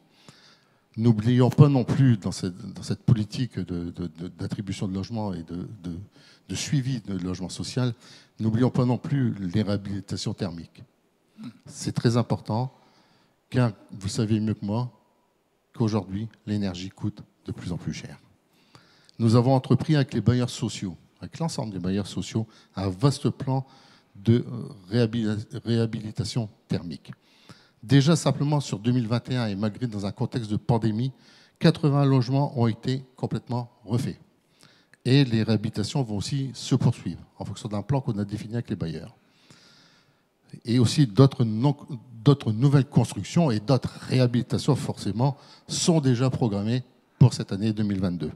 N'oublions pas non plus dans cette politique d'attribution de logement et de suivi de logement social, n'oublions pas non plus les réhabilitations thermiques. C'est très important, car vous savez mieux que moi qu'aujourd'hui, l'énergie coûte de plus en plus cher. Nous avons entrepris avec les bailleurs sociaux, avec l'ensemble des bailleurs sociaux, un vaste plan de réhabilitation thermique. Déjà simplement sur 2021, et malgré dans un contexte de pandémie, 80 logements ont été complètement refaits. Et les réhabilitations vont aussi se poursuivre en fonction d'un plan qu'on a défini avec les bailleurs. Et aussi d'autres nouvelles constructions et d'autres réhabilitations, forcément, sont déjà programmées pour cette année 2022.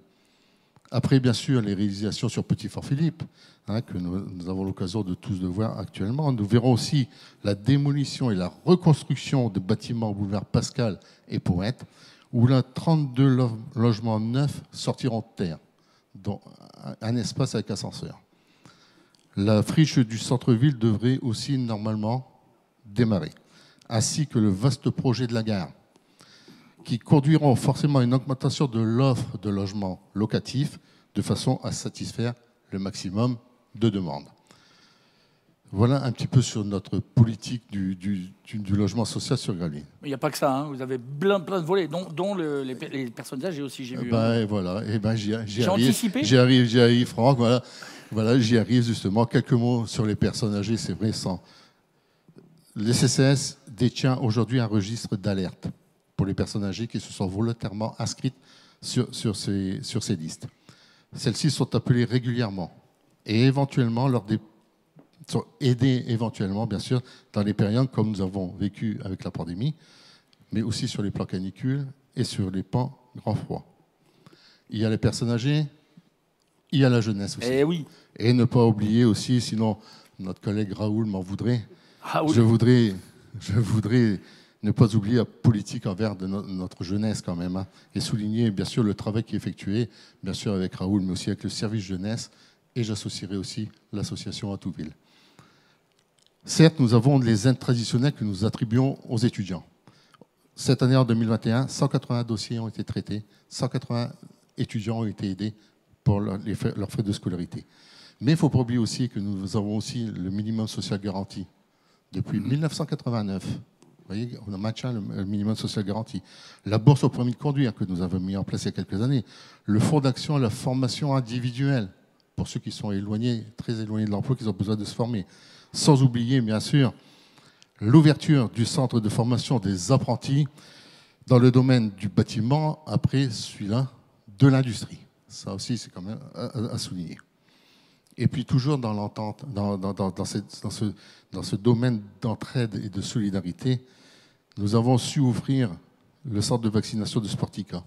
Après, bien sûr, les réalisations sur Petit-Fort-Philippe, que nous avons l'occasion de tous de voir actuellement. Nous verrons aussi la démolition et la reconstruction de bâtiments au boulevard Pascal et Poète, où là, 32 logements neufs sortiront de terre, dont un espace avec ascenseur. La friche du centre-ville devrait aussi normalement démarrer, ainsi que le vaste projet de la gare, qui conduiront forcément à une augmentation de l'offre de logements locatifs de façon à satisfaire le maximum de demandes. Voilà un petit peu sur notre politique du logement social sur Gravelines. Il n'y a pas que ça, hein. Vous avez plein de volets, dont les personnes âgées aussi, j'ai vu. Et voilà, j'y J'ai anticipé. J'y arrive, Franck, voilà, j'y arrive justement. Quelques mots sur les personnes âgées, c'est vrai, le CCS détient aujourd'hui un registre d'alerte pour les personnes âgées qui se sont volontairement inscrites sur ces listes. Celles-ci sont appelées régulièrement et éventuellement sont aidées éventuellement, bien sûr, dans les périodes comme nous avons vécu avec la pandémie, mais aussi sur les plans canicules et sur les plans grand froid. Il y a les personnes âgées, il y a la jeunesse aussi. Eh oui. Et ne pas oublier aussi, sinon notre collègue Raoul m'en voudrait, Raoul. je voudrais ne pas oublier la politique envers notre jeunesse quand même, et souligner bien sûr le travail qui est effectué, bien sûr avec Raoul, mais aussi avec le service jeunesse, et j'associerai aussi l'association Atouville. Certes, nous avons les aides traditionnelles que nous attribuons aux étudiants. Cette année, en 2021, 180 dossiers ont été traités, 180 étudiants ont été aidés pour leurs frais de scolarité. Mais il ne faut pas oublier aussi que nous avons aussi le minimum social garanti. Depuis 1989, vous voyez, on a maintient le minimum social garanti. La bourse au permis de conduire que nous avons mis en place il y a quelques années. Le fonds d'action à la formation individuelle pour ceux qui sont éloignés, très éloignés de l'emploi, qui ont besoin de se former. Sans oublier, bien sûr, l'ouverture du centre de formation des apprentis dans le domaine du bâtiment, après celui-là, de l'industrie. Ça aussi, c'est quand même à souligner. Et puis toujours dans l'entente, dans ce domaine d'entraide et de solidarité, nous avons su ouvrir le centre de vaccination de Sportica.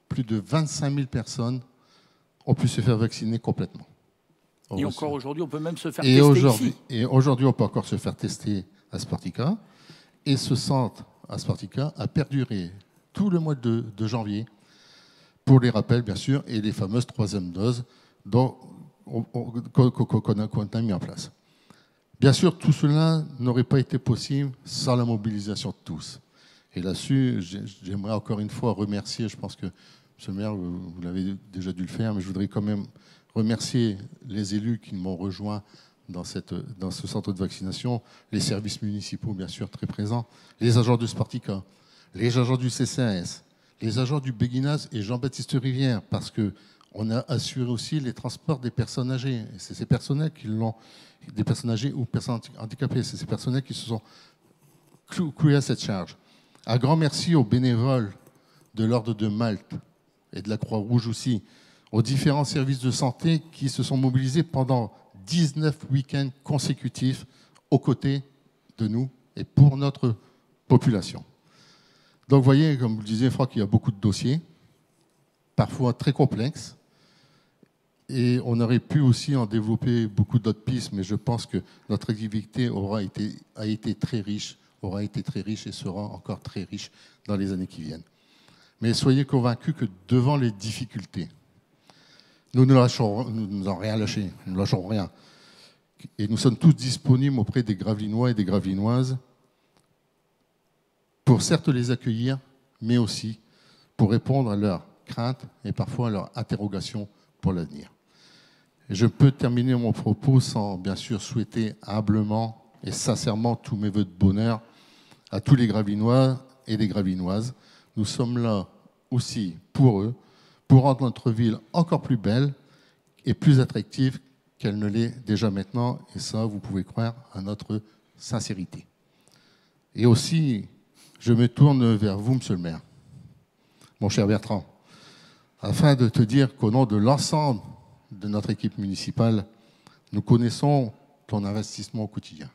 Plus de 25 000 personnes ont pu se faire vacciner complètement. Et encore aujourd'hui, on peut même se faire tester ici. Et aujourd'hui, on peut encore se faire tester à Sportica. Et ce centre à Spartica a perduré tout le mois de janvier pour les rappels, bien sûr, et les fameuses 3e doses qu'on a mis en place. Bien sûr, tout cela n'aurait pas été possible sans la mobilisation de tous. Et là-dessus, j'aimerais encore une fois remercier, je pense que, M. le maire, vous l'avez déjà dû le faire, mais je voudrais quand même remercier les élus qui m'ont rejoint dans ce centre de vaccination, les services municipaux, bien sûr, très présents, les agents de Spartica, les agents du CCAS, les agents du Béguinage et Jean-Baptiste Rivière, parce qu'on a assuré aussi les transports des personnes âgées. Et c'est ces personnels qui l'ont, des personnes âgées ou personnes handicapées, c'est ces personnels qui se sont cloués à cette charge. Un grand merci aux bénévoles de l'Ordre de Malte et de la Croix-Rouge aussi, aux différents services de santé qui se sont mobilisés pendant 19 week-ends consécutifs aux côtés de nous et pour notre population. Donc vous voyez, comme vous le disiez, Franck, il y a beaucoup de dossiers, parfois très complexes, et on aurait pu aussi en développer beaucoup d'autres pistes, mais je pense que notre activité a été très riche et sera encore très riche dans les années qui viennent. Mais soyez convaincus que devant les difficultés, nous n'allons rien lâcher, nous ne lâcherons rien. Et nous sommes tous disponibles auprès des Gravelinois et des Gravelinoises pour certes les accueillir, mais aussi pour répondre à leurs craintes et parfois à leurs interrogations pour l'avenir. Et je peux terminer mon propos sans bien sûr souhaiter humblement et sincèrement tous mes vœux de bonheur à tous les Gravelinois et les Gravelinoises. Nous sommes là aussi pour eux, pour rendre notre ville encore plus belle et plus attractive qu'elle ne l'est déjà maintenant. Et ça, vous pouvez croire à notre sincérité. Et aussi, je me tourne vers vous, Monsieur le maire, mon cher Bertrand, afin de te dire qu'au nom de l'ensemble de notre équipe municipale, nous connaissons ton investissement au quotidien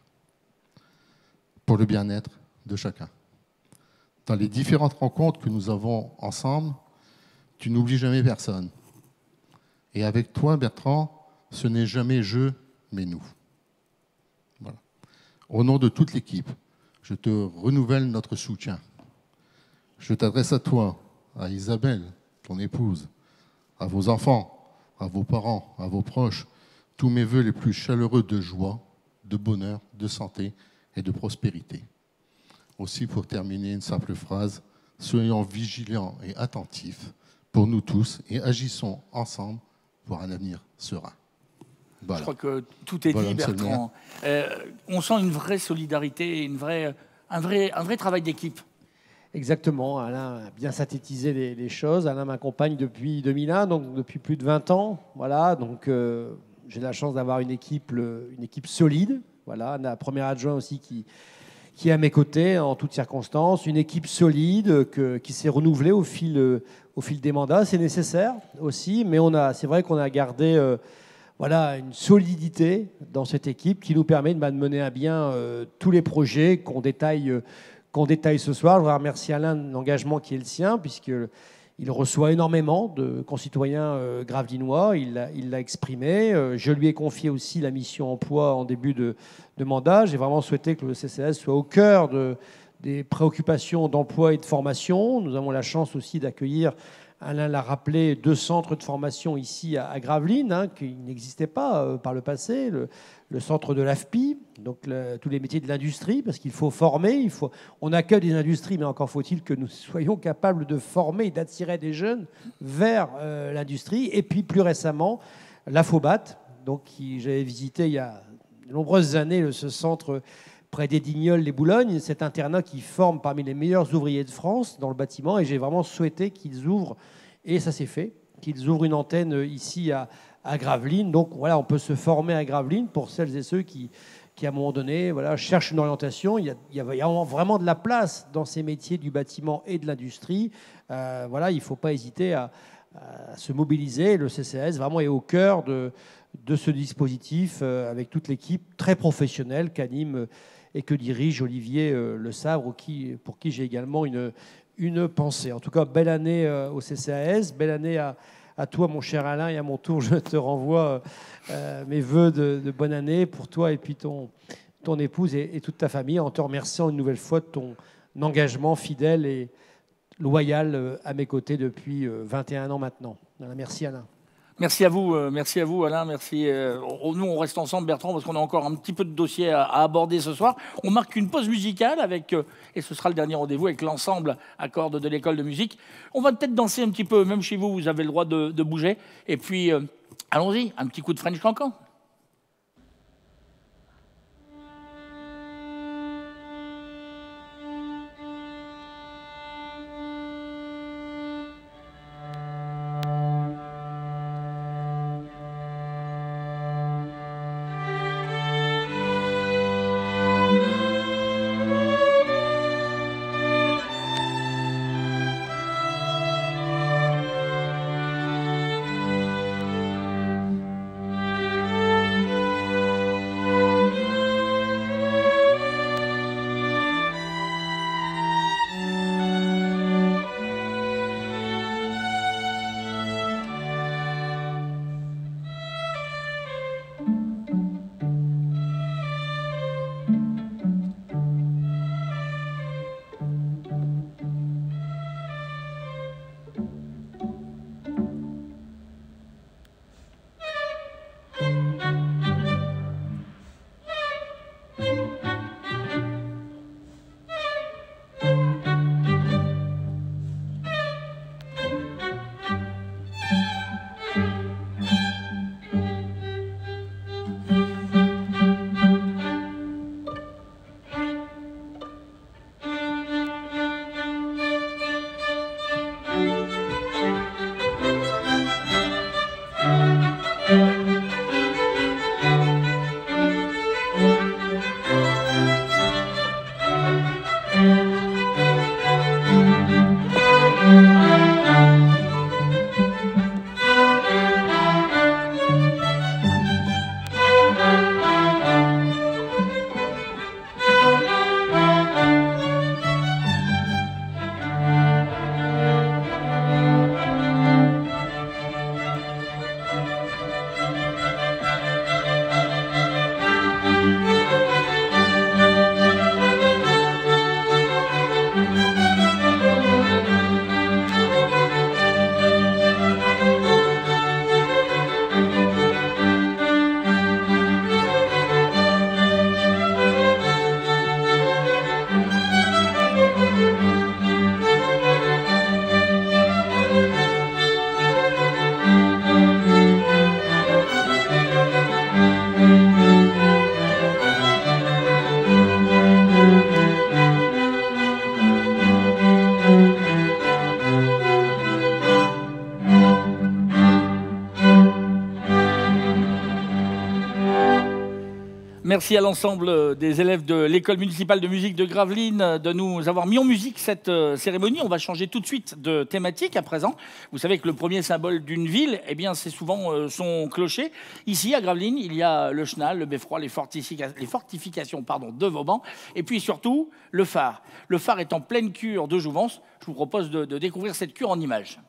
pour le bien-être de chacun. Dans les différentes rencontres que nous avons ensemble, tu n'oublies jamais personne. Et avec toi, Bertrand, ce n'est jamais je, mais nous. Voilà. Au nom de toute l'équipe, je te renouvelle notre soutien. Je t'adresse à toi, à Isabelle, ton épouse, à vos enfants, à vos parents, à vos proches, tous mes vœux les plus chaleureux de joie, de bonheur, de santé et de prospérité. Aussi, pour terminer, une simple phrase, soyons vigilants et attentifs pour nous tous et agissons ensemble pour un avenir serein. Voilà. Je crois que tout est dit, Bertrand. On sent une vraie solidarité, un vrai travail d'équipe. Exactement, Alain a bien synthétisé les choses. Alain m'accompagne depuis 2001, donc depuis plus de 20 ans. Voilà, donc j'ai la chance d'avoir une équipe solide. Voilà, un premier adjoint aussi qui est à mes côtés en toutes circonstances. Une équipe solide qui s'est renouvelée au fil des mandats. C'est nécessaire aussi, mais c'est vrai qu'on a gardé une solidité dans cette équipe qui nous permet de mener à bien tous les projets qu'on détaille ce soir. Je voudrais remercier Alain de l'engagement qui est le sien, puisqu'il reçoit énormément de concitoyens gravelinois. Il l'a exprimé. Je lui ai confié aussi la mission emploi en début de mandat. J'ai vraiment souhaité que le CCAS soit au cœur des préoccupations d'emploi et de formation. Nous avons la chance aussi d'accueillir, Alain l'a rappelé, 2 centres de formation ici à Gravelines, qui n'existaient pas par le passé. Le centre de l'AFPI, donc tous les métiers de l'industrie, parce qu'il faut former. On accueille des industries, mais encore faut-il que nous soyons capables de former et d'attirer des jeunes vers l'industrie. Et puis plus récemment, la FOBAT, donc j'avais visité il y a de nombreuses années ce centre près d'Edignoles, les Boulognes, cet internat qui forme parmi les meilleurs ouvriers de France dans le bâtiment, et j'ai vraiment souhaité qu'ils ouvrent, et ça s'est fait, qu'ils ouvrent une antenne ici à Gravelines. Donc voilà, on peut se former à Gravelines pour celles et ceux qui à un moment donné, cherchent une orientation. Il y a vraiment de la place dans ces métiers du bâtiment et de l'industrie. Il ne faut pas hésiter à se mobiliser. Le CCAS vraiment est au cœur de ce dispositif avec toute l'équipe très professionnelle qu'anime et que dirige Olivier Le Sabre, pour qui j'ai également une pensée. En tout cas, belle année au CCAS, belle année à toi, mon cher Alain, et à mon tour, je te renvoie mes vœux de bonne année pour toi et puis ton ton épouse et toute ta famille, en te remerciant une nouvelle fois de ton engagement fidèle et loyal à mes côtés depuis 21 ans maintenant. Voilà, merci Alain. Merci à vous Alain, merci. Nous on reste ensemble Bertrand parce qu'on a encore un petit peu de dossiers à aborder ce soir. On marque une pause musicale avec, et ce sera le dernier rendez-vous avec l'ensemble à cordes de l'école de musique. On va peut-être danser un petit peu, même chez vous, vous avez le droit de bouger. Et puis allons-y, un petit coup de French Cancan. Merci à l'ensemble des élèves de l'école municipale de musique de Gravelines de nous avoir mis en musique cette cérémonie. On va changer tout de suite de thématique à présent. Vous savez que le premier symbole d'une ville, eh bien, c'est souvent son clocher. Ici, à Gravelines, il y a le chenal, le beffroi, les fortifications de Vauban, et puis surtout le phare. Le phare est en pleine cure de jouvence. Je vous propose de découvrir cette cure en images.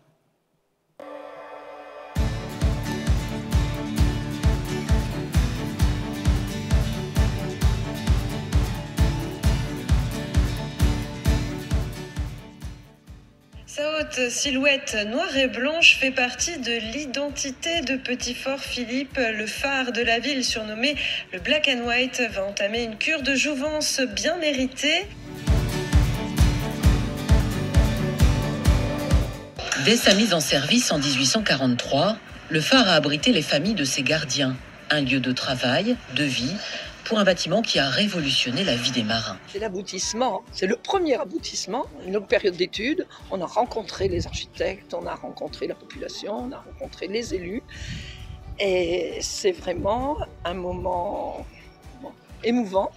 Sa haute silhouette noire et blanche fait partie de l'identité de Petit Fort Philippe. Le phare de la ville, surnommé le Black and White, va entamer une cure de jouvence bien méritée. Dès sa mise en service en 1843, le phare a abrité les familles de ses gardiens. Un lieu de travail, de vie, pour un bâtiment qui a révolutionné la vie des marins. C'est l'aboutissement, c'est le premier aboutissement, une longue période d'études. On a rencontré les architectes, on a rencontré la population, on a rencontré les élus. Et c'est vraiment un moment émouvant.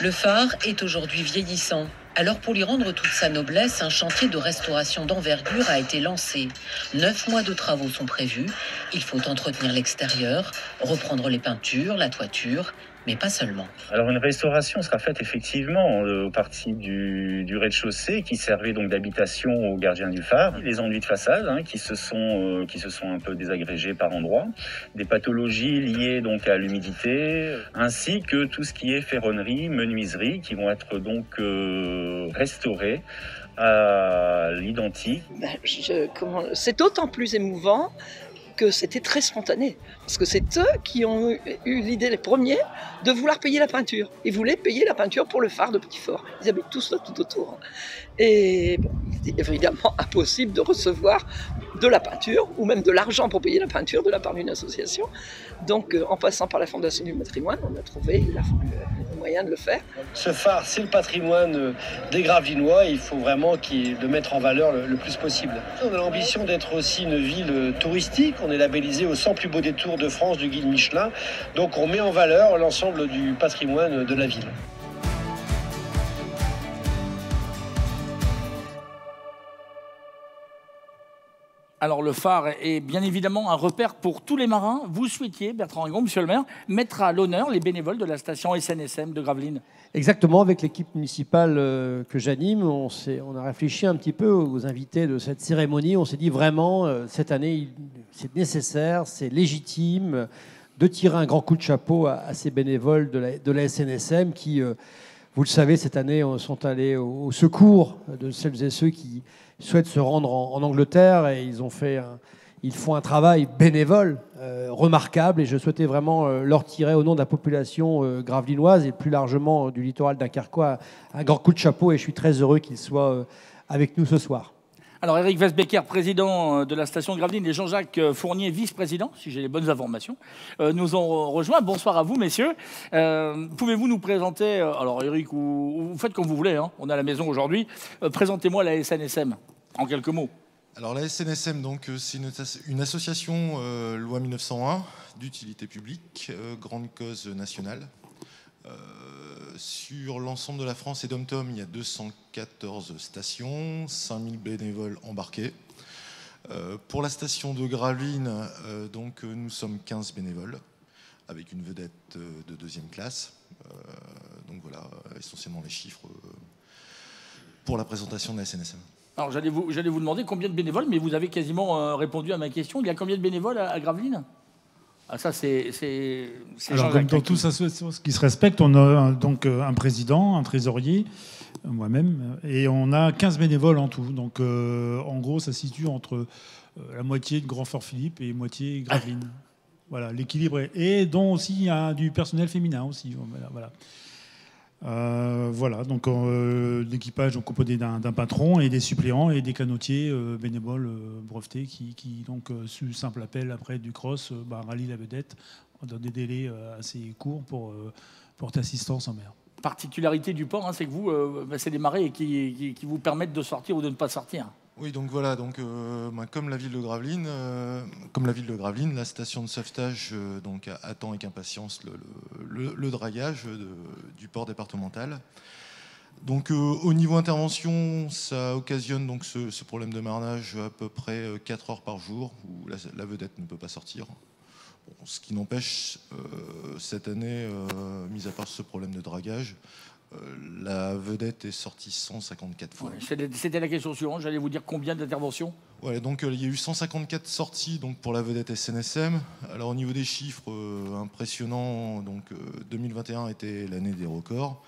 Le phare est aujourd'hui vieillissant. Alors pour lui rendre toute sa noblesse, un chantier de restauration d'envergure a été lancé. 9 mois de travaux sont prévus. Il faut entretenir l'extérieur, reprendre les peintures, la toiture mais pas seulement. Alors une restauration sera faite effectivement aux parties du rez-de-chaussée qui servait donc d'habitation aux gardiens du phare, les enduits de façade qui se sont un peu désagrégés par endroits, des pathologies liées donc à l'humidité, ainsi que tout ce qui est ferronnerie, menuiserie qui vont être donc restaurés à l'identique. C'est d'autant plus émouvant que c'était très spontané. Parce que c'est eux qui ont eu l'idée les premiers de vouloir payer la peinture. Ils voulaient payer la peinture pour le phare de Petit-Fort. Ils habitent tous là tout autour. Et bon, il est évidemment impossible de recevoir de la peinture ou même de l'argent pour payer la peinture de la part d'une association. Donc en passant par la Fondation du patrimoine, on a trouvé le moyen de le faire. Ce phare, c'est le patrimoine des Gravelinois et il faut vraiment le mettre en valeur le plus possible. On a l'ambition d'être aussi une ville touristique. On est labellisé aux 100 plus beaux détours de France du guide Michelin. Donc on met en valeur l'ensemble du patrimoine de la ville. Alors le phare est bien évidemment un repère pour tous les marins. Vous souhaitiez, Bertrand Rigon, monsieur le maire, mettre à l'honneur les bénévoles de la station SNSM de Gravelines. Exactement, avec l'équipe municipale que j'anime, on a réfléchi un petit peu aux invités de cette cérémonie. On s'est dit vraiment, cette année, c'est nécessaire, c'est légitime de tirer un grand coup de chapeau à ces bénévoles de la SNSM qui, vous le savez, cette année, sont allés au secours de celles et ceux qui souhaitent se rendre en Angleterre et ils font un travail bénévole remarquable et je souhaitais vraiment leur tirer au nom de la population gravelinoise et plus largement du littoral dunkerquois un grand coup de chapeau et je suis très heureux qu'ils soient avec nous ce soir. Alors Eric Westbecker, président de la station de Gravelines, et Jean-Jacques Fournier, vice-président, si j'ai les bonnes informations, nous ont rejoints. Bonsoir à vous, messieurs. Pouvez-vous nous présenter, alors Eric, vous faites comme vous voulez, on est à la maison aujourd'hui, présentez-moi la SNSM, en quelques mots. Alors la SNSM, donc, c'est une association loi 1901 d'utilité publique, grande cause nationale. Sur l'ensemble de la France et d'Om-Tom, il y a 214 stations, 5000 bénévoles embarqués. Pour la station de Gravelines, donc, nous sommes 15 bénévoles, avec une vedette de deuxième classe. Donc voilà, essentiellement les chiffres pour la présentation de la SNSM. Alors j'allais vous demander combien de bénévoles, mais vous avez quasiment répondu à ma question. Il y a combien de bénévoles à Gravelines ? Ah, ça, c'est alors, comme dans tous ce qui se respecte, on a donc un président, un trésorier, moi-même, et on a 15 bénévoles en tout. Donc, en gros, ça se situe entre la moitié de Grand-Fort-Philippe et moitié Gravelines. Voilà, l'équilibre est... Et dont aussi il y a du personnel féminin aussi. Voilà. Voilà, donc l'équipage est composé d'un patron et des suppléants et des canotiers bénévoles brevetés qui donc, sous simple appel après du cross, rallient la vedette dans des délais assez courts pour porter assistance en mer. Particularité du port, c'est que vous, c'est des marées qui vous permettent de sortir ou de ne pas sortir. Oui, donc voilà, donc, comme la ville de Gravelines, la station de sauvetage donc, attend avec impatience le dragage du port départemental. Donc au niveau intervention, ça occasionne donc ce problème de marnage à peu près 4 heures par jour où la vedette ne peut pas sortir. Bon, ce qui n'empêche, cette année, mis à part ce problème de dragage, la vedette est sortie 154 fois. Ouais, c'était la question suivante, j'allais vous dire combien d'interventions. Ouais, donc il y a eu 154 sorties donc, pour la vedette SNSM. Alors au niveau des chiffres, impressionnants, donc 2021 était l'année des records.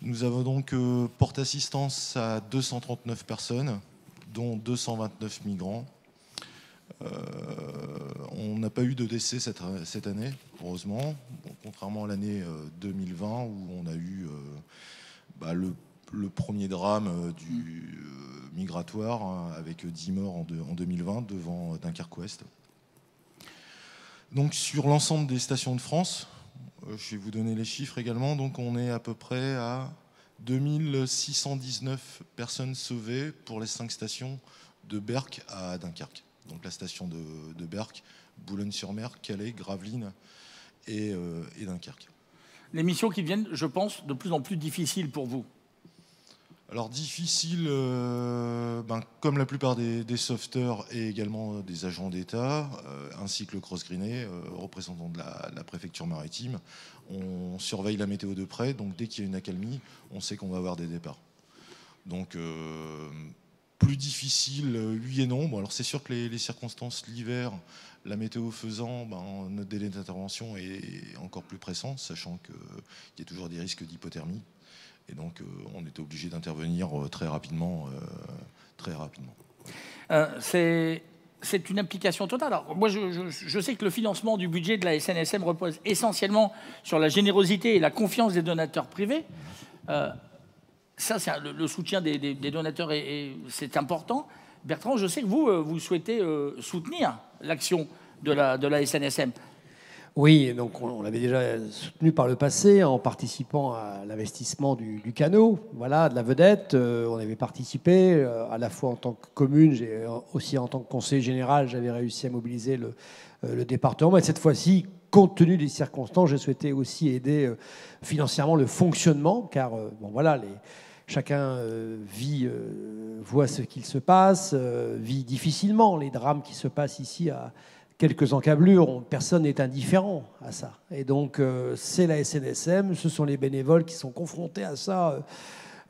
Nous avons donc porté assistance à 239 personnes, dont 229 migrants. On n'a pas eu de décès cette année, heureusement, contrairement à l'année 2020 où on a eu le premier drame migratoire avec 10 morts en 2020 devant Dunkerque-Ouest. Donc sur l'ensemble des stations de France, je vais vous donner les chiffres également, donc on est à peu près à 2619 personnes sauvées pour les 5 stations de Berck à Dunkerque. Donc la station de Berck, Boulogne-sur-Mer, Calais, Gravelines et Dunkerque. Les missions qui deviennent, je pense, de plus en plus difficiles pour vous. Alors difficile, comme la plupart des sauveteurs et également des agents d'État, ainsi que le cross-greené, représentant de la préfecture maritime, on surveille la météo de près, donc dès qu'il y a une accalmie, on sait qu'on va avoir des départs. Donc plus difficile, oui et non. Bon, alors c'est sûr que les circonstances, l'hiver, la météo faisant, notre délai d'intervention est encore plus pressant, sachant qu'il y a toujours des risques d'hypothermie. Et donc, on était obligé d'intervenir très rapidement. C'est une implication totale. Alors, moi, je sais que le financement du budget de la SNSM repose essentiellement sur la générosité et la confiance des donateurs privés. Ça, c'est le soutien des donateurs, c'est important. Bertrand, je sais que vous souhaitez soutenir l'action de la SNSM. Oui, donc on l'avait déjà soutenu par le passé en participant à l'investissement du canot, voilà, de la vedette. On avait participé à la fois en tant que commune, aussi en tant que conseiller général, j'avais réussi à mobiliser le département. Mais cette fois-ci, compte tenu des circonstances, j'ai souhaité aussi aider financièrement le fonctionnement, car chacun voit ce qu'il se passe, vit difficilement les drames qui se passent ici à quelques encablures, personne n'est indifférent à ça. Et donc, c'est la SNSM, ce sont les bénévoles qui sont confrontés à ça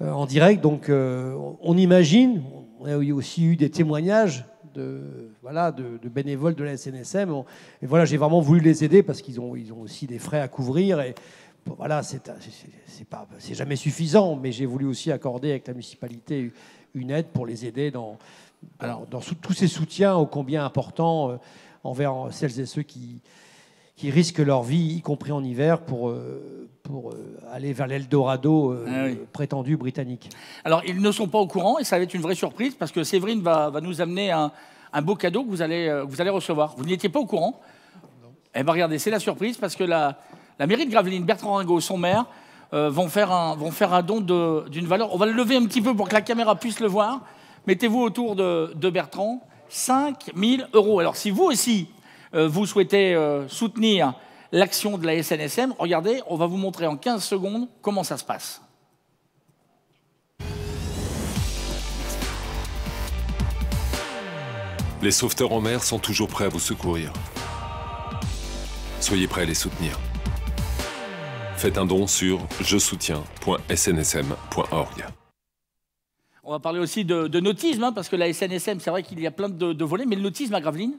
en direct. Donc, on imagine, on a aussi eu des témoignages de bénévoles de la SNSM. Et voilà, j'ai vraiment voulu les aider parce qu'ils ont aussi des frais à couvrir. Et voilà, c'est jamais suffisant, mais j'ai voulu aussi accorder avec la municipalité une aide pour les aider dans tous ces soutiens ô combien importants envers celles et ceux qui risquent leur vie, y compris en hiver, pour aller vers l'Eldorado prétendu britannique. Alors, ils ne sont pas au courant, et ça va être une vraie surprise, parce que Séverine va nous amener un beau cadeau que vous allez recevoir. Vous n'étiez pas au courant? Eh bien, regardez, c'est la surprise, parce que la mairie de Gravelines, Bertrand Ringot, son maire, vont faire un don d'une valeur. On va le lever un petit peu pour que la caméra puisse le voir. Mettez-vous autour de Bertrand. 5 000 €. Alors, si vous aussi, vous souhaitez soutenir l'action de la SNSM, regardez, on va vous montrer en 15 secondes comment ça se passe. Les sauveteurs en mer sont toujours prêts à vous secourir. Soyez prêts à les soutenir. Faites un don sur jesoutiens.snsm.org. On va parler aussi de nautisme, parce que la SNSM, c'est vrai qu'il y a plein de volets, mais le nautisme à Gravelines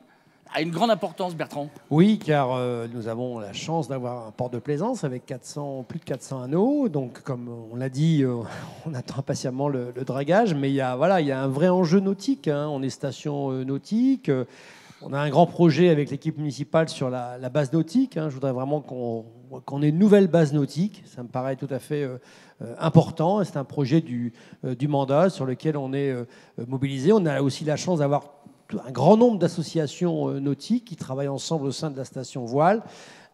a une grande importance, Bertrand. Oui, car nous avons la chance d'avoir un port de plaisance avec plus de 400 anneaux. Donc, comme on l'a dit, on attend impatiemment le dragage. Mais il y a un vrai enjeu nautique. On est station nautique. On a un grand projet avec l'équipe municipale sur la base nautique. Je voudrais vraiment qu'on ait une nouvelle base nautique. Ça me paraît tout à fait important. C'est un projet du mandat sur lequel on est mobilisé. On a aussi la chance d'avoir un grand nombre d'associations nautiques qui travaillent ensemble au sein de la station voile.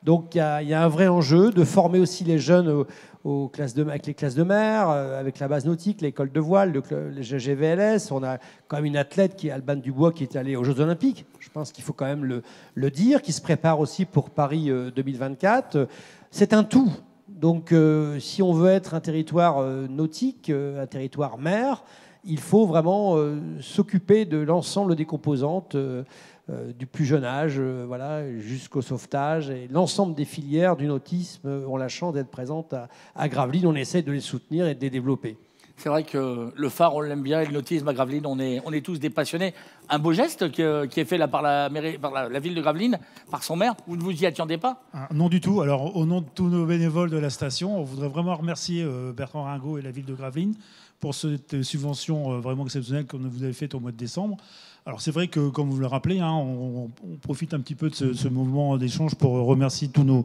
Donc il y a un vrai enjeu de former aussi les jeunes avec les classes de mer, avec la base nautique, l'école de voile, le GVLS. On a quand même une athlète qui est Albane Dubois qui est allée aux Jeux Olympiques. Je pense qu'il faut quand même le dire, qui se prépare aussi pour Paris 2024. C'est un tout. Donc si on veut être un territoire nautique, un territoire mer, il faut vraiment s'occuper de l'ensemble des composantes du plus jeune âge jusqu'au sauvetage. Et l'ensemble des filières du nautisme ont la chance d'être présentes à Gravelines. On essaie de les soutenir et de les développer. C'est vrai que le phare, on l'aime bien, et le nautisme à Gravelines, on est tous des passionnés. Un beau geste qui est fait là par la ville de Gravelines, par son maire. Vous ne vous y attendiez pas? Non du tout. Alors, au nom de tous nos bénévoles de la station, on voudrait vraiment remercier Bertrand Ringot et la ville de Gravelines pour cette subvention vraiment exceptionnelle que vous avez faite au mois de décembre. Alors c'est vrai que, comme vous le rappelez, on profite un petit peu de ce mouvement d'échange pour remercier tous nos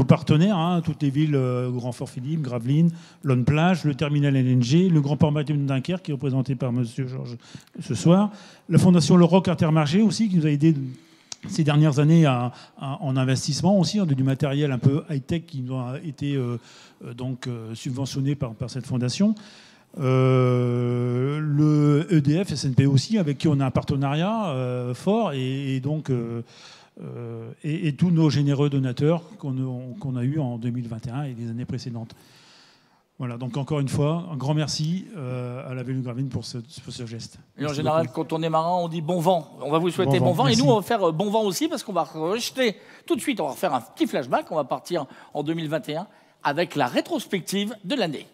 partenaires, toutes les villes, Grand-Fort-Philippe, Gravelines, Lonne-Plage, le terminal LNG, le Grand Port Maritime de Dunkerque, qui est représenté par M. Georges ce soir, la Fondation Le Roc Intermarché aussi, qui nous a aidé ces dernières années en investissement aussi, du matériel un peu high-tech qui nous a été subventionné par cette fondation. Le EDF, SNP aussi, avec qui on a un partenariat fort, et tous nos généreux donateurs qu'on a eus en 2021 et les années précédentes. Voilà, donc encore une fois, un grand merci à la ville de Gravelines pour ce geste. Et en général, quand on est marin, on dit bon vent. On va vous souhaiter bon vent. Et nous, on va faire bon vent aussi parce qu'on va rejeter tout de suite, on va faire un petit flashback. On va partir en 2021 avec la rétrospective de l'année.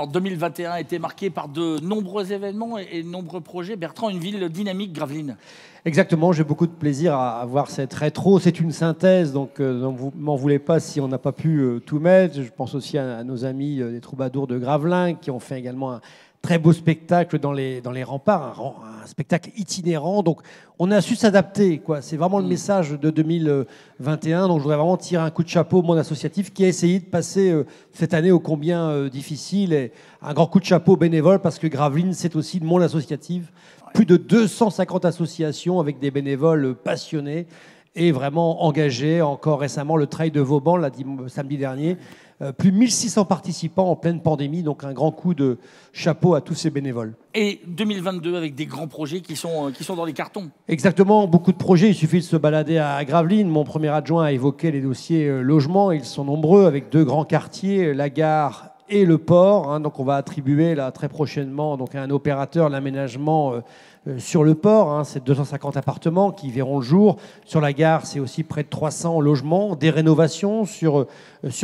Alors 2021 a été marqué par de nombreux événements et de nombreux projets. Bertrand, une ville dynamique, Gravelines. Exactement, j'ai beaucoup de plaisir à voir cette rétro. C'est une synthèse, donc ne m'en voulez pas si on n'a pas pu tout mettre. Je pense aussi à nos amis des Troubadours de Gravelines qui ont fait également un très beau spectacle dans les remparts, un spectacle itinérant. Donc on a su s'adapter, quoi. C'est vraiment le message de 2021. Donc je voudrais vraiment tirer un coup de chapeau au monde associatif qui a essayé de passer cette année ô combien difficile. Et un grand coup de chapeau bénévole parce que Gravelines, c'est aussi le monde associatif. Plus de 250 associations avec des bénévoles passionnés et vraiment engagés. Encore récemment, le Trail de Vauban, samedi dernier. Plus de 1600 participants en pleine pandémie, donc un grand coup de chapeau à tous ces bénévoles. Et 2022 avec des grands projets qui sont dans les cartons. Exactement, beaucoup de projets, il suffit de se balader à Gravelines. Mon premier adjoint a évoqué les dossiers logement, ils sont nombreux avec 2 grands quartiers, la gare et le port. Donc on va attribuer là, très prochainement donc, à un opérateur l'aménagement sur le port. C'est 250 appartements qui verront le jour. Sur la gare, c'est aussi près de 300 logements, des rénovations sur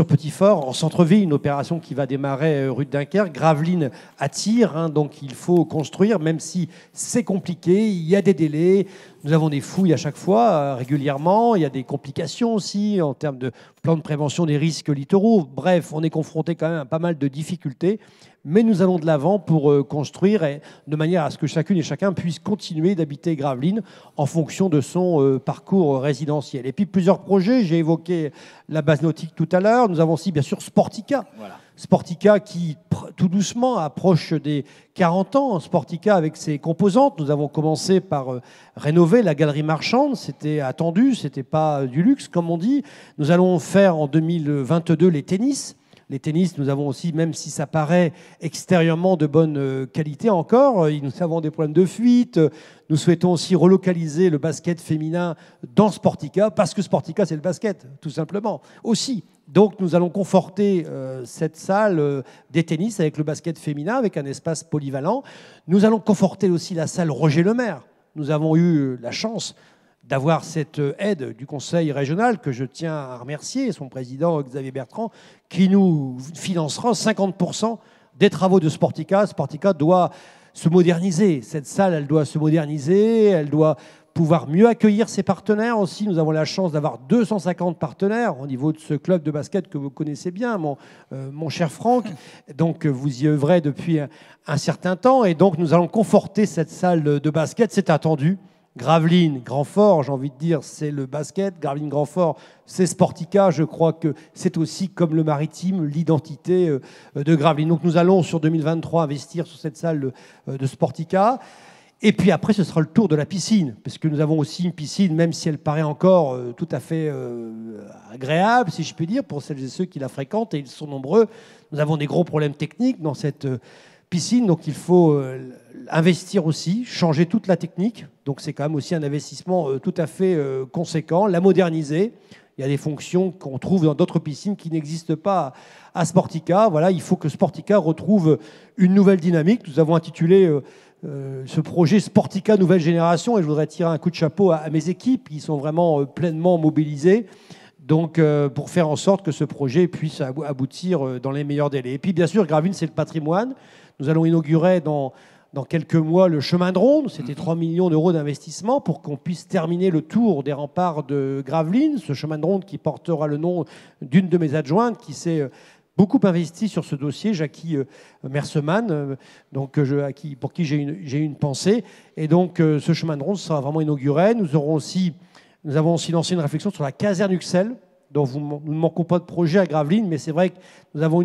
Petit-Fort, en centre-ville, une opération qui va démarrer rue de Dunkerque. Gravelines attire, donc il faut construire, même si c'est compliqué, il y a des délais. Nous avons des fouilles à chaque fois, régulièrement. Il y a des complications aussi en termes de plan de prévention des risques littoraux. Bref, on est confronté quand même à pas mal de difficultés. Mais nous allons de l'avant pour construire de manière à ce que chacune et chacun puisse continuer d'habiter Gravelines en fonction de son parcours résidentiel. Et puis plusieurs projets, j'ai évoqué la base nautique tout à l'heure. Nous avons aussi bien sûr Sportica. Voilà. Sportica qui tout doucement approche des 40 ans. Sportica avec ses composantes. Nous avons commencé par rénover la galerie marchande. C'était attendu, c'était pas du luxe comme on dit. Nous allons faire en 2022 les tennis. Les tennis, nous avons aussi, même si ça paraît extérieurement de bonne qualité encore, nous avons des problèmes de fuite. Nous souhaitons aussi relocaliser le basket féminin dans Sportica, parce que Sportica, c'est le basket, tout simplement, aussi. Donc nous allons conforter cette salle des tennis avec le basket féminin, avec un espace polyvalent. Nous allons conforter aussi la salle Roger Lemaire. Nous avons eu la chance d'avoir cette aide du conseil régional que je tiens à remercier, son président Xavier Bertrand, qui nous financera 50% des travaux de Sportica. Sportica doit se moderniser. Cette salle, elle doit se moderniser, elle doit pouvoir mieux accueillir ses partenaires aussi. Nous avons la chance d'avoir 250 partenaires au niveau de ce club de basket que vous connaissez bien, mon cher Franck. Donc vous y œuvrez depuis un certain temps et donc nous allons conforter cette salle de basket, c'est attendu. Gravelines, Grand-Fort, j'ai envie de dire, c'est le basket. Gravelines, Grand-Fort, c'est Sportica. Je crois que c'est aussi, comme le maritime, l'identité de Gravelines. Donc nous allons, sur 2023, investir sur cette salle de Sportica. Et puis après, ce sera le tour de la piscine, parce que nous avons aussi une piscine, même si elle paraît encore tout à fait agréable, si je puis dire, pour celles et ceux qui la fréquentent, et ils sont nombreux. Nous avons des gros problèmes techniques dans cette piscine, donc il faut investir aussi, changer toute la technique. Donc c'est quand même aussi un investissement tout à fait conséquent, la moderniser. Il y a des fonctions qu'on trouve dans d'autres piscines qui n'existent pas à Sportica. Voilà, il faut que Sportica retrouve une nouvelle dynamique. Nous avons intitulé ce projet Sportica Nouvelle Génération et je voudrais tirer un coup de chapeau à mes équipes qui sont vraiment pleinement mobilisées. Donc, pour faire en sorte que ce projet puisse aboutir dans les meilleurs délais. Et puis, bien sûr, Gravelines, c'est le patrimoine. Nous allons inaugurer dans quelques mois le chemin de ronde. C'était 3 millions d'euros d'investissement pour qu'on puisse terminer le tour des remparts de Gravelines. Ce chemin de ronde qui portera le nom d'une de mes adjointes qui s'est beaucoup investi sur ce dossier, Jackie Merseman, pour qui j'ai une pensée. Et donc, ce chemin de ronde sera vraiment inauguré. Nous avons aussi lancé une réflexion sur la caserne Uxelles, dont nous ne manquons pas de projet à Gravelines, mais c'est vrai que nous avons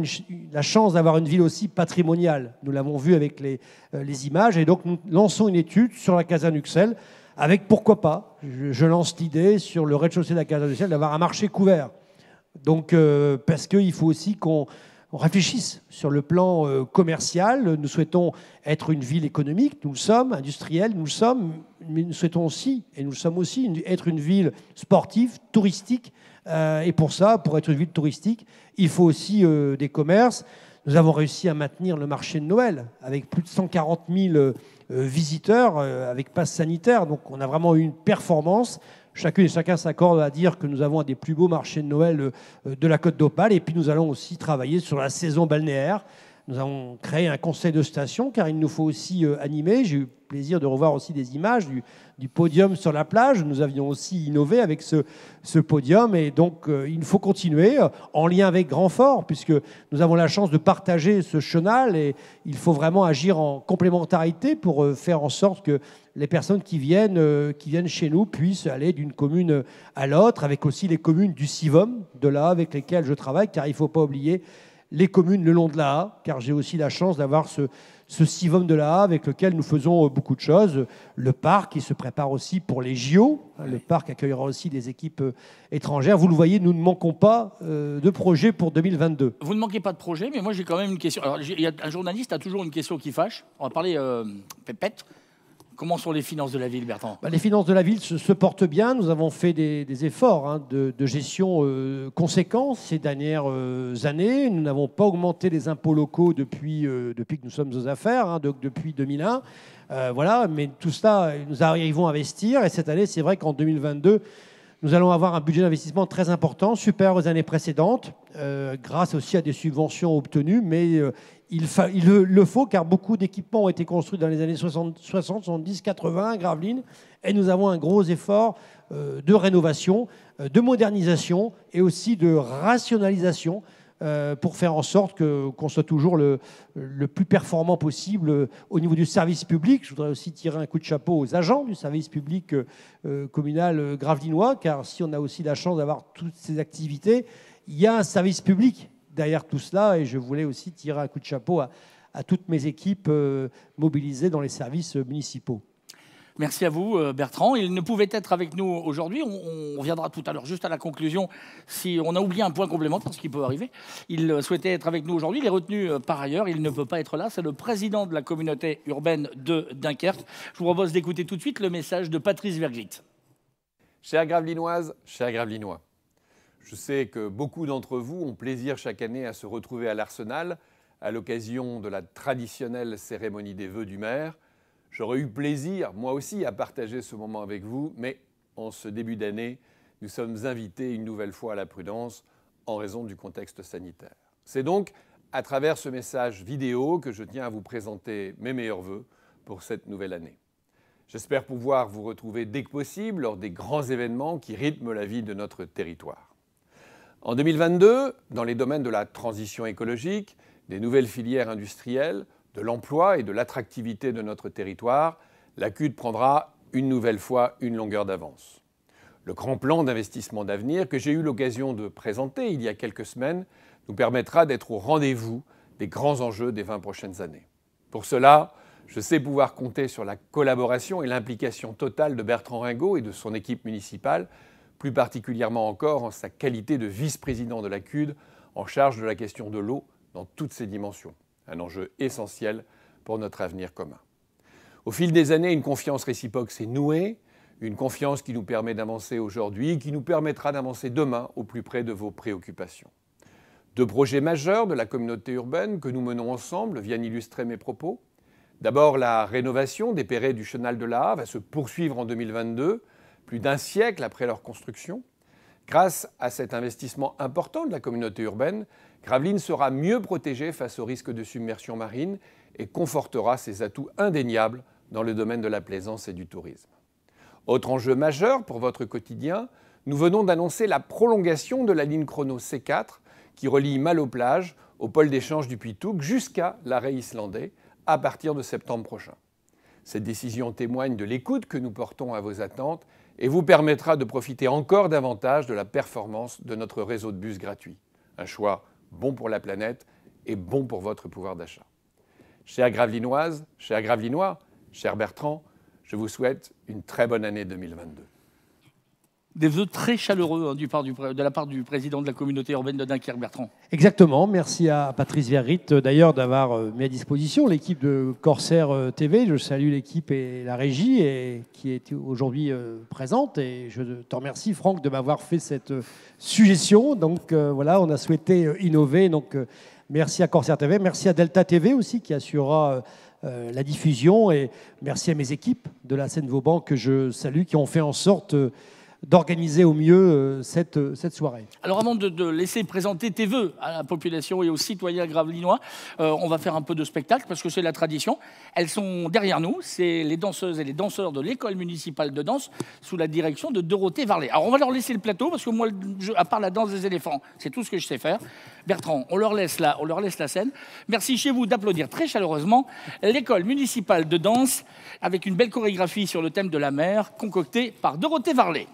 la chance d'avoir une ville aussi patrimoniale. Nous l'avons vu avec les images, et donc nous lançons une étude sur la caserne Uxelles, avec pourquoi pas, je lance l'idée sur le rez-de-chaussée de la caserne Uxelles d'avoir un marché couvert. Donc, parce qu'il faut aussi qu'on réfléchisse sur le plan commercial. Nous souhaitons être une ville économique, nous le sommes, industrielle, nous le sommes, mais nous souhaitons aussi, et nous le sommes aussi, être une ville sportive, touristique. Et pour ça, pour être une ville touristique, il faut aussi des commerces. Nous avons réussi à maintenir le marché de Noël avec plus de 140 000 visiteurs avec passe sanitaire. Donc on a vraiment eu une performance. Chacune et chacun s'accorde à dire que nous avons un des plus beaux marchés de Noël de la Côte d'Opale. Et puis nous allons aussi travailler sur la saison balnéaire Nous avons créé un conseil de station car il nous faut aussi animer. J'ai eu plaisir de revoir aussi des images du podium sur la plage. Nous avions aussi innové avec ce podium et donc il faut continuer en lien avec Grandfort puisque nous avons la chance de partager ce chenal et il faut vraiment agir en complémentarité pour faire en sorte que les personnes qui viennent chez nous puissent aller d'une commune à l'autre, avec aussi les communes du CIVOM de là avec lesquelles je travaille, car il ne faut pas oublier les communes le long de la A, car j'ai aussi la chance d'avoir ce CIVOM de la A avec lequel nous faisons beaucoup de choses. Le parc, qui se prépare aussi pour les JO. Le parc accueillera aussi des équipes étrangères. Vous le voyez, nous ne manquons pas de projets pour 2022. Vous ne manquez pas de projets, mais moi j'ai quand même une question. Alors, un journaliste a toujours une question qui fâche. On va parler pépette. Comment sont les finances de la ville, Bertrand ? Les finances de la ville se portent bien. Nous avons fait des efforts de gestion conséquents ces dernières années. Nous n'avons pas augmenté les impôts locaux depuis que nous sommes aux affaires, depuis 2001. Voilà, mais tout cela, nous arrivons à investir. Et cette année, c'est vrai qu'en 2022, nous allons avoir un budget d'investissement très important, supérieur aux années précédentes, grâce aussi à des subventions obtenues, mais il le faut car beaucoup d'équipements ont été construits dans les années 60, 70, 80 à Gravelines et nous avons un gros effort de rénovation, de modernisation et aussi de rationalisation pour faire en sorte qu'on soit toujours le plus performant possible au niveau du service public. Je voudrais aussi tirer un coup de chapeau aux agents du service public communal gravelinois, car si on a aussi la chance d'avoir toutes ces activités, il y a un service public derrière tout cela, et je voulais aussi tirer un coup de chapeau à toutes mes équipes mobilisées dans les services municipaux. Merci à vous, Bertrand. Il ne pouvait être avec nous aujourd'hui. On reviendra tout à l'heure, juste à la conclusion, si on a oublié un point complémentaire, ce qui peut arriver. Il souhaitait être avec nous aujourd'hui. Il est retenu par ailleurs. Il ne peut pas être là. C'est le président de la communauté urbaine de Dunkerque. Je vous propose d'écouter tout de suite le message de Patrice Verglit. Chères Gravelinoises, chers Gravelinois, je sais que beaucoup d'entre vous ont plaisir chaque année à se retrouver à l'Arsenal à l'occasion de la traditionnelle cérémonie des vœux du maire. J'aurais eu plaisir, moi aussi, à partager ce moment avec vous, mais en ce début d'année, nous sommes invités une nouvelle fois à la prudence en raison du contexte sanitaire. C'est donc à travers ce message vidéo que je tiens à vous présenter mes meilleurs vœux pour cette nouvelle année. J'espère pouvoir vous retrouver dès que possible lors des grands événements qui rythment la vie de notre territoire. En 2022, dans les domaines de la transition écologique, des nouvelles filières industrielles, de l'emploi et de l'attractivité de notre territoire, la CUD prendra une nouvelle fois une longueur d'avance. Le grand plan d'investissement d'avenir que j'ai eu l'occasion de présenter il y a quelques semaines nous permettra d'être au rendez-vous des grands enjeux des 20 prochaines années. Pour cela, je sais pouvoir compter sur la collaboration et l'implication totale de Bertrand Ringot et de son équipe municipale, plus particulièrement encore en sa qualité de vice-président de la CUD en charge de la question de l'eau dans toutes ses dimensions, un enjeu essentiel pour notre avenir commun. Au fil des années, une confiance réciproque s'est nouée, une confiance qui nous permet d'avancer aujourd'hui, qui nous permettra d'avancer demain au plus près de vos préoccupations. Deux projets majeurs de la communauté urbaine que nous menons ensemble viennent illustrer mes propos. D'abord, la rénovation des Perrets du Chenal de la A va se poursuivre en 2022, plus d'un siècle après leur construction. Grâce à cet investissement important de la communauté urbaine, Gravelines sera mieux protégée face au risque de submersion marine et confortera ses atouts indéniables dans le domaine de la plaisance et du tourisme. Autre enjeu majeur pour votre quotidien, nous venons d'annoncer la prolongation de la ligne chrono C4 qui relie Malo-Plage au pôle d'échange du Puy-Touques jusqu'à l'arrêt islandais à partir de septembre prochain. Cette décision témoigne de l'écoute que nous portons à vos attentes et vous permettra de profiter encore davantage de la performance de notre réseau de bus gratuits. Un choix bon pour la planète et bon pour votre pouvoir d'achat. Chères Gravelinoises, chers Gravelinois, cher Bertrand, je vous souhaite une très bonne année 2022. Des vœux très chaleureux de la part du président de la communauté urbaine de Dunkerque, Bertrand. Exactement. Merci à Patrice Vergrit d'ailleurs d'avoir mis à disposition l'équipe de Corsair TV. Je salue l'équipe et la régie qui est aujourd'hui présente. Et je te remercie, Franck, de m'avoir fait cette suggestion. Donc voilà, on a souhaité innover. Donc merci à Corsair TV. Merci à Delta TV aussi qui assurera la diffusion. Et merci à mes équipes de la Seine-Vauban que je salue, qui ont fait en sorte d'organiser au mieux cette soirée. Alors avant de laisser présenter tes vœux à la population et aux citoyens gravelinois, on va faire un peu de spectacle parce que c'est la tradition. Elles sont derrière nous, c'est les danseuses et les danseurs de l'école municipale de danse sous la direction de Dorothée Varlet. Alors on va leur laisser le plateau parce que moi, à part la danse des éléphants, c'est tout ce que je sais faire. Bertrand, on leur laisse la scène. Merci chez vous d'applaudir très chaleureusement l'école municipale de danse avec une belle chorégraphie sur le thème de la mer concoctée par Dorothée Varlet.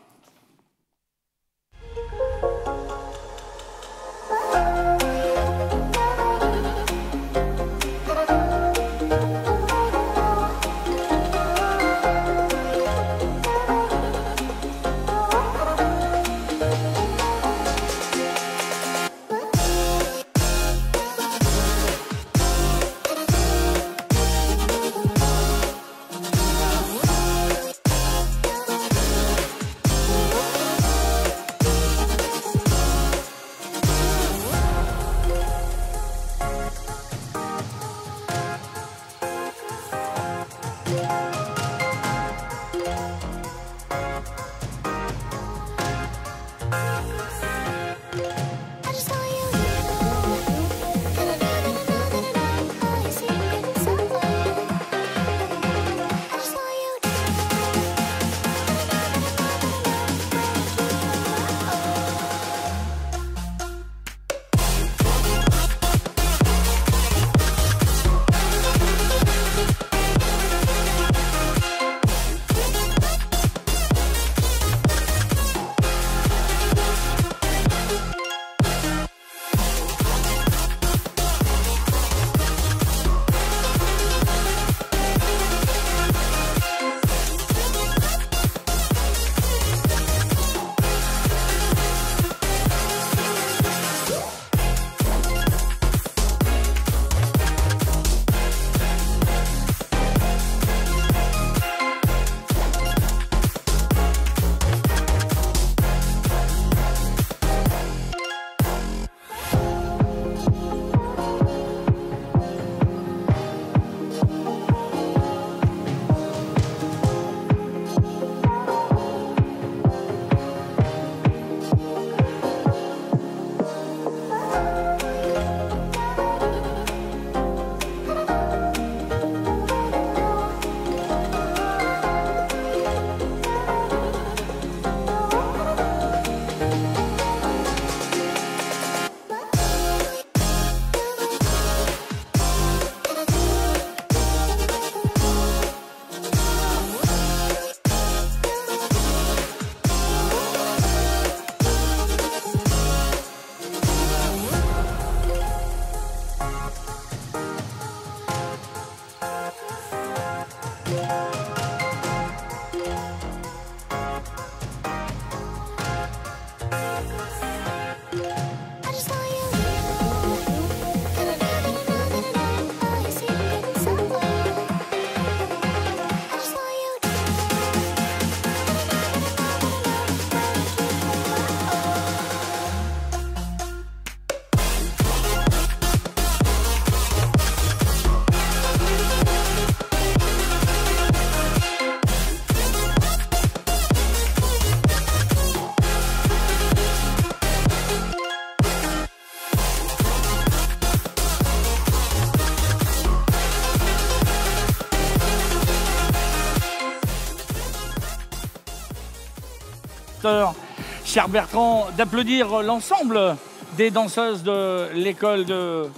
Cher Bertrand, d'applaudir l'ensemble des danseuses de l'école de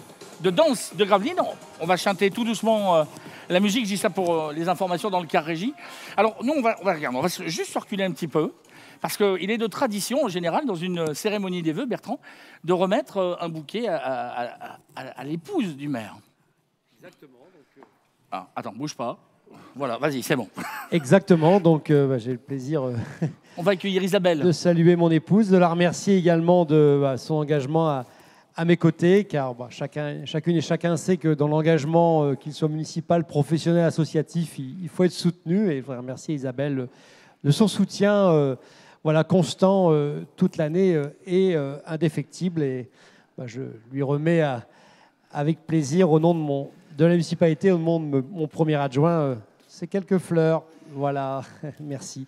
danse de Gravelines. On va chanter tout doucement la musique, je dis ça pour les informations dans le car régie. Alors nous, on va regarder, on va juste reculer un petit peu, parce qu'il est de tradition en général, dans une cérémonie des vœux, Bertrand, de remettre un bouquet à l'épouse du maire. Exactement. Donc... Ah, attends, bouge pas. Voilà, vas-y, c'est bon. Exactement, donc j'ai le plaisir on va accueillir Isabelle. De saluer mon épouse, de la remercier également de son engagement à mes côtés, car chacune et chacun sait que dans l'engagement, qu'il soit municipal, professionnel, associatif, il faut être soutenu. Et je voudrais remercier Isabelle de son soutien constant toute l'année et indéfectible. Et je lui remets avec plaisir au nom de la municipalité, au nom de mon premier adjoint, ces quelques fleurs. Voilà, merci.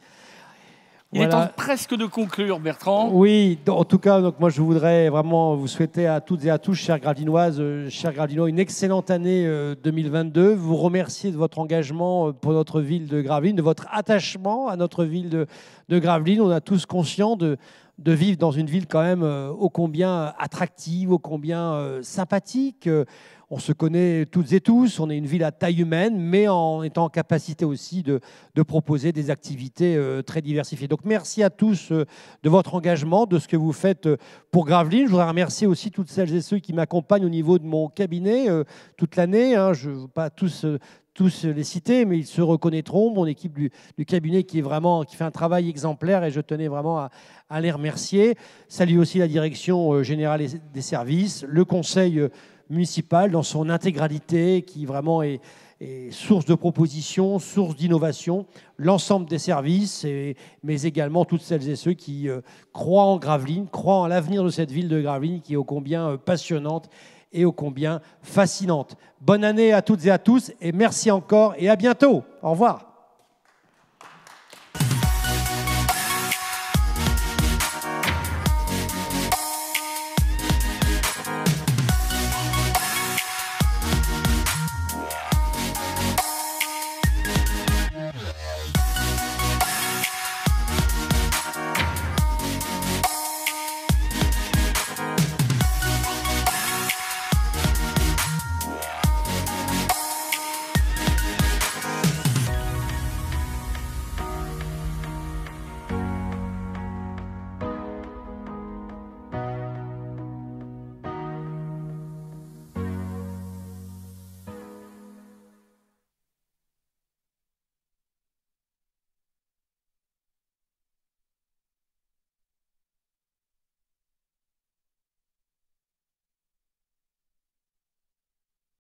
Il est temps presque de conclure, Bertrand. Oui, en tout cas, donc moi je voudrais vraiment vous souhaiter à toutes et à tous, chères Gravelinoises, chers Gravelinois, une excellente année 2022. Vous remercier de votre engagement pour notre ville de Gravelines, de votre attachement à notre ville de Gravelines. On a tous conscience de vivre dans une ville quand même ô combien attractive, ô combien sympathique. On se connaît toutes et tous, on est une ville à taille humaine, mais en étant en capacité aussi de proposer des activités très diversifiées. Donc merci à tous de votre engagement, de ce que vous faites pour Gravelines. Je voudrais remercier aussi toutes celles et ceux qui m'accompagnent au niveau de mon cabinet toute l'année. Je ne veux pas tous les citer, mais ils se reconnaîtront. Mon équipe du cabinet qui fait un travail exemplaire et je tenais vraiment à les remercier. Salut aussi la direction générale des services, le conseil municipal dans son intégralité qui vraiment est source de propositions, source d'innovation, l'ensemble des services, mais également toutes celles et ceux qui croient en Gravelines, croient en l'avenir de cette ville de Gravelines qui est ô combien passionnante et ô combien fascinante. Bonne année à toutes et à tous et merci encore et à bientôt. Au revoir.